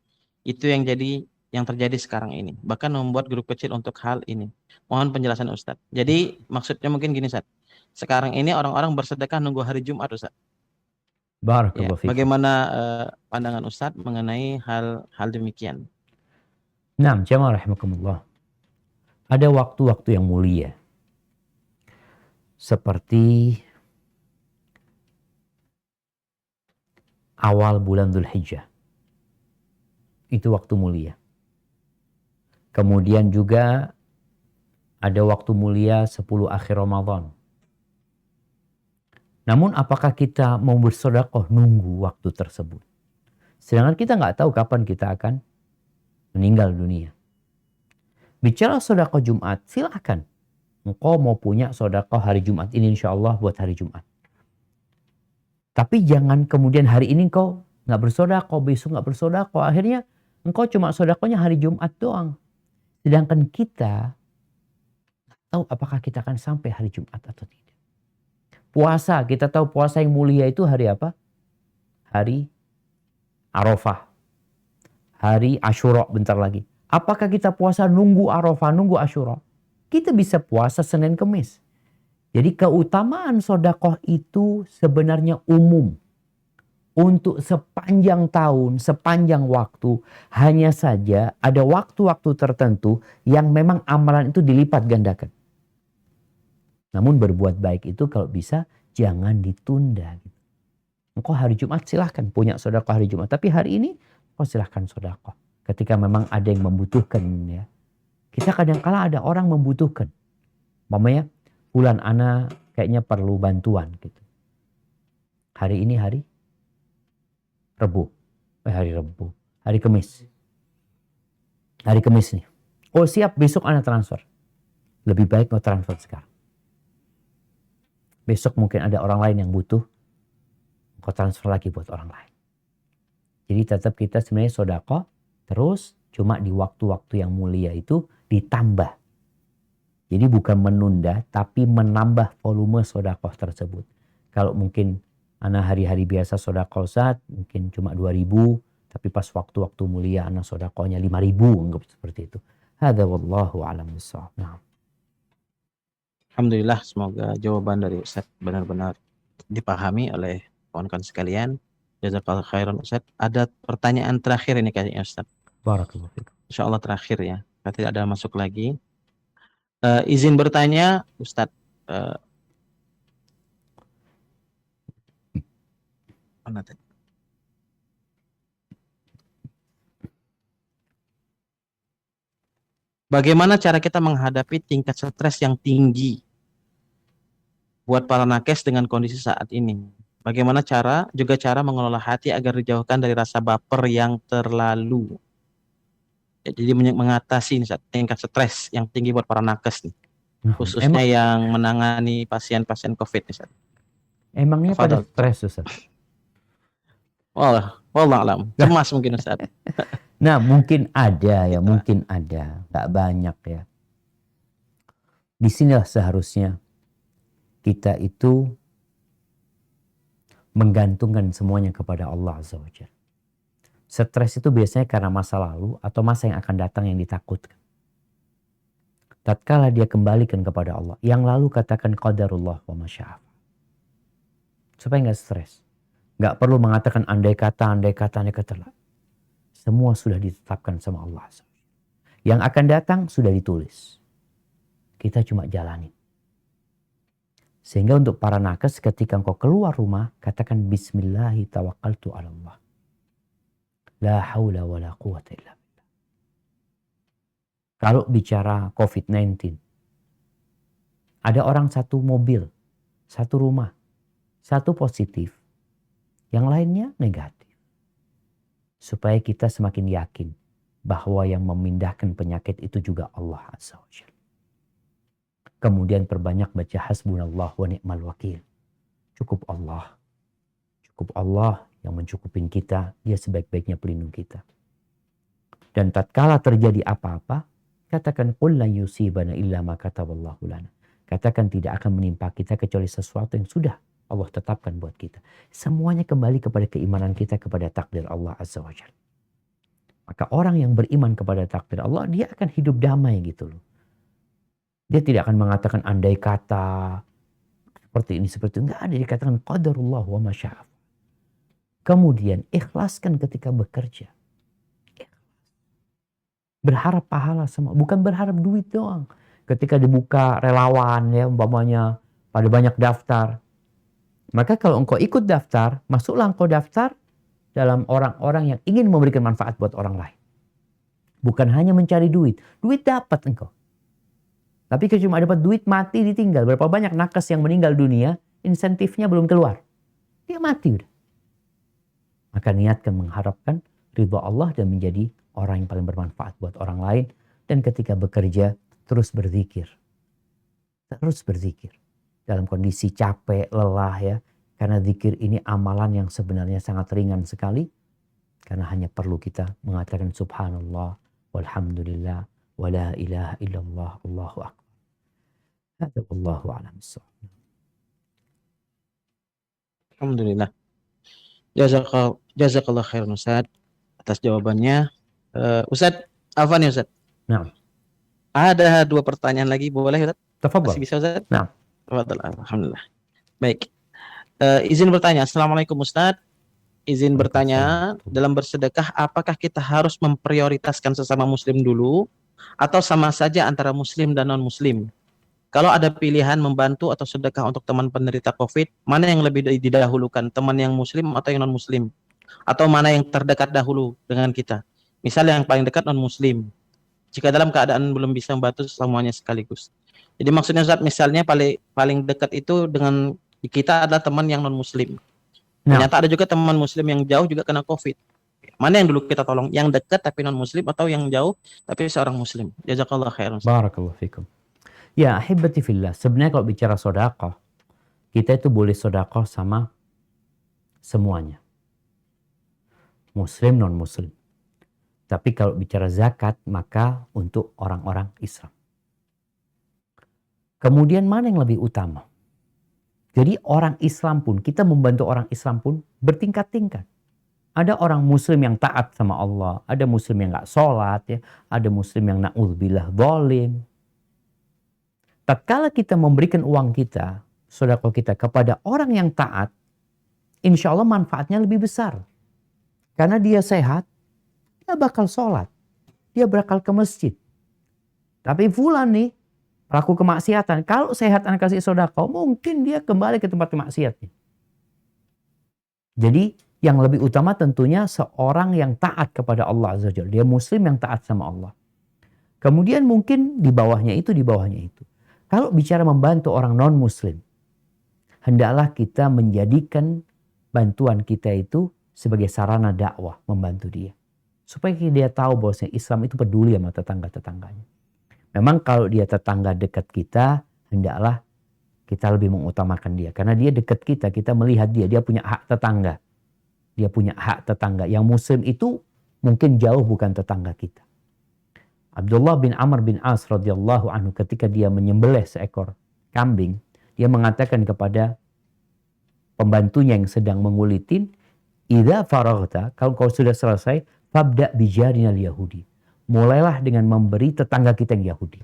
Itu yang terjadi sekarang ini. Bahkan membuat grup kecil untuk hal ini. Mohon penjelasan Ustadz. Jadi maksudnya mungkin gini Ustadz. Sekarang ini orang-orang bersedekah nunggu hari Jumat Ustadz. Ya, Barakallahu fikum. bagaimana pandangan Ustadz mengenai hal demikian? Nah, jamaah rahimakumullah. Ada waktu-waktu yang mulia. Seperti awal bulan Dzulhijjah. Itu waktu mulia. Kemudian juga ada waktu mulia 10 akhir Ramadan. Namun apakah kita mau bersedekah nunggu waktu tersebut? Sedangkan kita nggak tahu kapan kita akan meninggal dunia. Bicara sedekah Jumat, silakan. Engkau mau punya sedekah hari Jumat ini insya Allah buat hari Jumat. Tapi jangan kemudian hari ini engkau nggak bersedekah, besok nggak bersedekah. Akhirnya engkau cuma sedekahnya hari Jumat doang. Sedangkan kita tahu apakah kita akan sampai hari Jumat atau tidak. Puasa, kita tahu puasa yang mulia itu hari apa? Hari Arafah. Hari Asyura bentar lagi. Apakah kita puasa nunggu Arafah, nunggu Asyura? Kita bisa puasa Senin Kemis. Jadi keutamaan sedekah itu sebenarnya umum. Untuk sepanjang tahun, sepanjang waktu. Hanya saja ada waktu-waktu tertentu yang memang amalan itu dilipat gandakan. Namun berbuat baik itu kalau bisa jangan ditunda. Engkau hari Jumat silahkan punya sedekah hari Jumat. Tapi hari ini engkau silahkan sedekah. Ketika memang ada yang membutuhkan. Ya. Kita kadang-kala ada orang membutuhkan. Mamanya bulan ana kayaknya perlu bantuan. Gitu. Hari ini hari Rebu. Hari Rebu. Hari Kamis. Hari Kamis nih. Oh siap besok ana transfer. Lebih baik engkau transfer sekarang. Besok mungkin ada orang lain yang butuh, kau transfer lagi buat orang lain. Jadi tetap kita sebenarnya sedekah, terus cuma di waktu-waktu yang mulia itu ditambah. Jadi bukan menunda, tapi menambah volume sedekah tersebut. Kalau mungkin ana hari-hari biasa sedekah Ustaz, mungkin cuma 2.000, tapi pas waktu-waktu mulia ana sedekahnya 5.000, anggap seperti itu. Hadza wallahu a'lam bissawab. Nah. Alhamdulillah, semoga jawaban dari Ustadz benar-benar dipahami oleh kawan-kawan sekalian. Jazakallah khairan Ustadz. Ada pertanyaan terakhir ini kayaknya Ustadz. Barakallahu fikum. Insya Allah terakhir ya. Kalau tidak ada masuk lagi. Izin bertanya Ustadz. Mana tadi? Bagaimana cara kita menghadapi tingkat stres yang tinggi buat para nakes dengan kondisi saat ini? Bagaimana cara mengelola hati agar dijauhkan dari rasa baper yang terlalu. Ya, jadi mengatasi tingkat stres yang tinggi buat para nakes nih. Khususnya yang menangani pasien-pasien COVID nih, Ustaz. Emangnya pada stres Ustaz? Wallah alam. Cemas mungkin Ustaz. Nah mungkin ada ya, mungkin ada. Gak banyak ya. Disinilah seharusnya kita itu menggantungkan semuanya kepada Allah Azza wa Jalla. Stres itu biasanya karena masa lalu atau masa yang akan datang yang ditakutkan. Tatkala dia kembalikan kepada Allah, yang lalu katakan qadarullah wa masya'af. Supaya nggak stres. Nggak perlu mengatakan andai kata lah. Semua sudah ditetapkan sama Allah. Yang akan datang sudah ditulis. Kita cuma jalani. Sehingga untuk para nakes ketika engkau keluar rumah, katakan bismillahi tawakkaltu ala Allah. La haula wa la quwata illa billah. Kalau bicara COVID-19, ada orang satu mobil, satu rumah, satu positif, yang lainnya negatif. Supaya kita semakin yakin bahwa yang memindahkan penyakit itu juga Allah Azza wa Jalla. Kemudian perbanyak baca hasbunallah wa ni'mal wakil. Cukup Allah Cukup Allah yang mencukupin kita, dia sebaik-baiknya pelindung kita. Dan tatkala terjadi apa-apa, katakan qul lan yusibana illa ma kataballahu lana. Katakan tidak akan menimpa kita kecuali sesuatu yang sudah Allah tetapkan buat kita. Semuanya kembali kepada keimanan kita kepada takdir Allah Azza wa Jalla. Maka orang yang beriman kepada takdir Allah, dia akan hidup damai gitu loh. Dia tidak akan mengatakan andai kata seperti ini, seperti itu. Enggak ada, dikatakan qadarullah wa ma syaa. Kemudian ikhlaskan ketika bekerja. Berharap pahala sama, bukan berharap duit doang. Ketika dibuka relawan ya umpamanya pada banyak daftar. Maka kalau engkau ikut daftar, masuklah engkau daftar dalam orang-orang yang ingin memberikan manfaat buat orang lain. Bukan hanya mencari duit. Duit dapat engkau. Tapi kalau cuma dapat duit mati ditinggal. Berapa banyak nakes yang meninggal dunia, insentifnya belum keluar. Dia mati udah. Maka niatkan mengharapkan ridha Allah dan menjadi orang yang paling bermanfaat buat orang lain. Dan ketika bekerja, terus berzikir. Terus berzikir. Dalam kondisi capek, lelah ya. Karena zikir ini amalan yang sebenarnya sangat ringan sekali. Karena hanya perlu kita mengatakan subhanallah, walhamdulillah, wa la ilaha illallah, Allahu akbar. Hadza wallahu a'lam bissawab. Alhamdulillah. Jazakallah khairan Ustaz atas jawabannya. Ustaz, apa nih Ustaz? Nah, Ada 2 pertanyaan lagi, boleh Ustaz? tafadhal. Masih bisa Ustaz? Nah. Tafadhal, alhamdulillah. Baik. Izin bertanya. Assalamualaikum Ustaz. Izin bertanya, dalam bersedekah apakah kita harus memprioritaskan sesama muslim dulu atau sama saja antara muslim dan non muslim? Kalau ada pilihan membantu atau sedekah untuk teman penderita COVID, mana yang lebih didahulukan, teman yang muslim atau yang non muslim? Atau mana yang terdekat dahulu dengan kita? Misalnya yang paling dekat non muslim. Jika dalam keadaan belum bisa membantu semuanya sekaligus. Jadi maksudnya Ustaz, misalnya paling dekat itu dengan kita adalah teman yang non muslim. Ternyata ada juga teman muslim yang jauh juga kena COVID. Mana yang dulu kita tolong? Yang dekat tapi non muslim atau yang jauh tapi seorang muslim? Jazakallah khairan. Barakallahu fikum. Ya, ahibati fillah. Sebenarnya kalau bicara sedekah, kita itu boleh sedekah sama semuanya. Muslim, non muslim. Tapi kalau bicara zakat, maka untuk orang-orang Islam. Kemudian mana yang lebih utama? Jadi orang Islam pun, kita membantu orang Islam pun bertingkat-tingkat. Ada orang muslim yang taat sama Allah, ada muslim yang nggak sholat, ya, ada muslim yang na'udzubillah zalim. Tatkala kita memberikan uang kita, sedekah kita kepada orang yang taat, insya Allah manfaatnya lebih besar. Karena dia sehat, dia bakal sholat, dia bakal ke masjid. Tapi fulan nih, pelaku kemaksiatan, kalau sehat anak kasih sedekah, mungkin dia kembali ke tempat kemaksiatnya. Jadi yang lebih utama tentunya seorang yang taat kepada Allah Azza wa Jalla. Dia muslim yang taat sama Allah. Kemudian mungkin di bawahnya itu. Kalau bicara membantu orang non muslim, hendaklah kita menjadikan bantuan kita itu sebagai sarana dakwah membantu dia. Supaya dia tahu bahwa Islam itu peduli sama tetangga-tetangganya. Memang kalau dia tetangga dekat kita, hendaklah kita lebih mengutamakan dia. Karena dia dekat kita, kita melihat dia punya hak tetangga. Dia punya hak tetangga. Yang muslim itu mungkin jauh bukan tetangga kita. Abdullah bin Amr bin As radhiyallahu anhu ketika dia menyembelih seekor kambing, dia mengatakan kepada pembantunya yang sedang mengulitin, "Idza faraghta," kalau kau sudah selesai, "fabda bijarinal Yahudi." Mulailah dengan memberi tetangga kita yang Yahudi.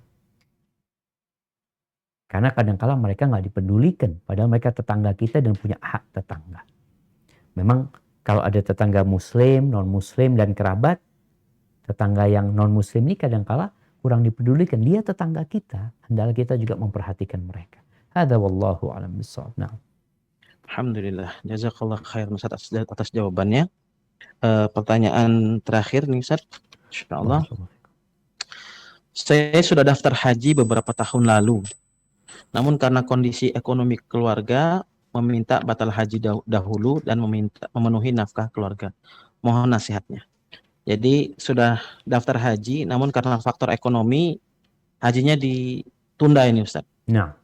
Karena kadang-kala mereka nggak dipedulikan, padahal mereka tetangga kita dan punya hak tetangga. Memang kalau ada tetangga muslim, non-muslim dan kerabat, tetangga yang non-muslim ini kadang-kala kurang dipedulikan. Dia tetangga kita, hendaklah kita juga memperhatikan mereka. Hadza wallahu a'lam bissawab. Nah. Alhamdulillah, jazakallah khairan Ustaz atas jawabannya. Pertanyaan terakhir nih Ustaz, insyaallah. Saya sudah daftar haji beberapa tahun lalu. Namun karena kondisi ekonomi keluarga meminta batal haji dahulu dan memenuhi nafkah keluarga. Mohon nasihatnya. Jadi sudah daftar haji, namun karena faktor ekonomi hajinya ditunda ini Ustaz. Nah.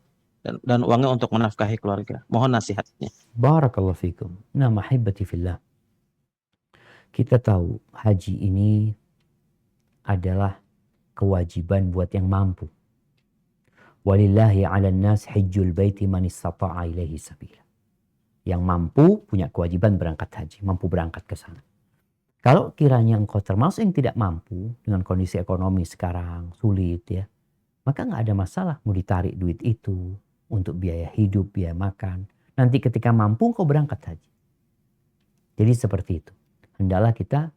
dan uangnya untuk menafkahi keluarga. Mohon nasihatnya. Barakallahu fikum. Nah, mahibati fillah. Kita tahu haji ini adalah kewajiban buat yang mampu. Walillahi 'alan nas hajjul baiti man istata'a ilaihi sabila. Yang mampu punya kewajiban berangkat haji, mampu berangkat ke sana. Kalau kiranya engkau termasuk yang tidak mampu dengan kondisi ekonomi sekarang sulit ya, maka nggak ada masalah mau ditarik duit itu untuk biaya hidup, biaya makan. Nanti ketika mampu engkau berangkat haji. Jadi seperti itu. Hendaklah kita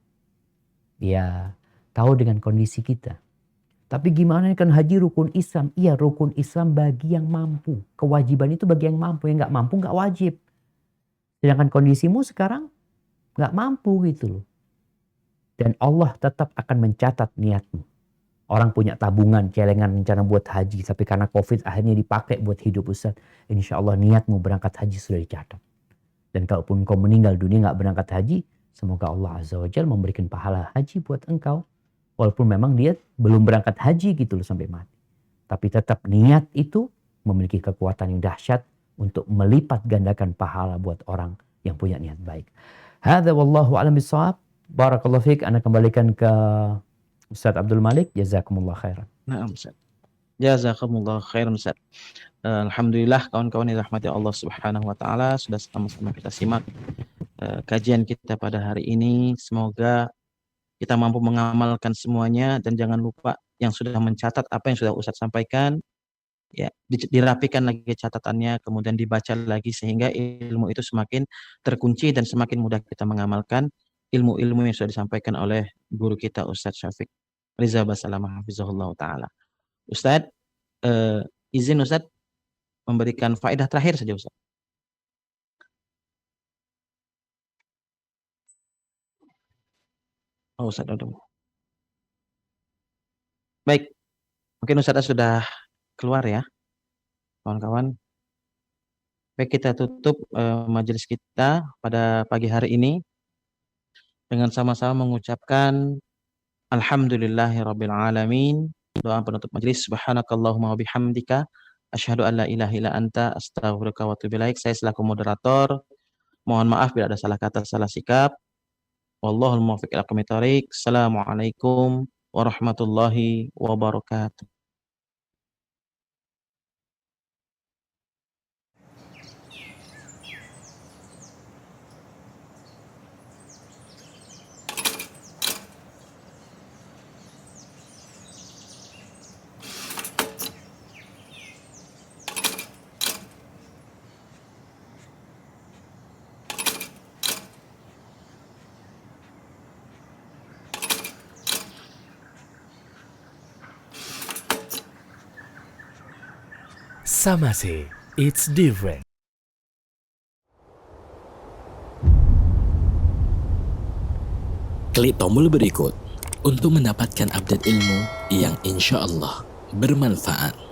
ya tahu dengan kondisi kita. Tapi gimana kan haji rukun Islam? Iya, rukun Islam bagi yang mampu. Kewajiban itu bagi yang mampu. Yang nggak mampu nggak wajib. Sedangkan kondisimu sekarang nggak mampu gitu loh. Dan Allah tetap akan mencatat niatmu. Orang punya tabungan, celengan, rencana buat haji. Tapi karena COVID akhirnya dipakai buat hidup Ustaz. Insya Allah niatmu berangkat haji sudah dicatat. Dan kalaupun kau meninggal dunia nggak berangkat haji, semoga Allah Azza wa Jalla memberikan pahala haji buat engkau. Walaupun memang dia belum berangkat haji gitu loh sampai mati. Tapi tetap niat itu memiliki kekuatan yang dahsyat untuk melipat gandakan pahala buat orang yang punya niat baik. Hadza wallahu a'lam bishawab. Barakallahu fiik. Ana kembalikan ke Ustaz Abdul Malik. Jazakumullah khairan. Nah, Ustaz. Jazakumullah khairan, Ustaz. Alhamdulillah kawan-kawan yang dirahmati Allah Subhanahu wa taala, sudah sama-sama kita simak kajian kita pada hari ini. Semoga kita mampu mengamalkan semuanya dan jangan lupa yang sudah mencatat apa yang sudah Ustaz sampaikan, ya dirapikan lagi catatannya, kemudian dibaca lagi sehingga ilmu itu semakin terkunci dan semakin mudah kita mengamalkan ilmu-ilmu yang sudah disampaikan oleh guru kita Ustaz Syafiq Riza Basalamah hafizahullah taala. Ustaz, izin Ustaz memberikan faedah terakhir saja Ustaz. Oh Ustaz, aduh. Baik, mungkin Ustaz sudah keluar ya, kawan-kawan. Baik, kita tutup majelis kita pada pagi hari ini dengan sama-sama mengucapkan Alhamdulillahirabbil alamin. Doa penutup majelis, subhanakallahumma wa bihamdika asyhadu an la ilaha illa anta astaghfiruka wa atubu ilaik. Saya selaku moderator mohon maaf bila ada salah kata, salah sikap. Wallahul muwaffiq ila aqwamit thoriq. Assalamualaikum warahmatullahi wabarakatuh. Samase, it's different. Klik tombol berikut untuk mendapatkan update ilmu yang insya Allah bermanfaat.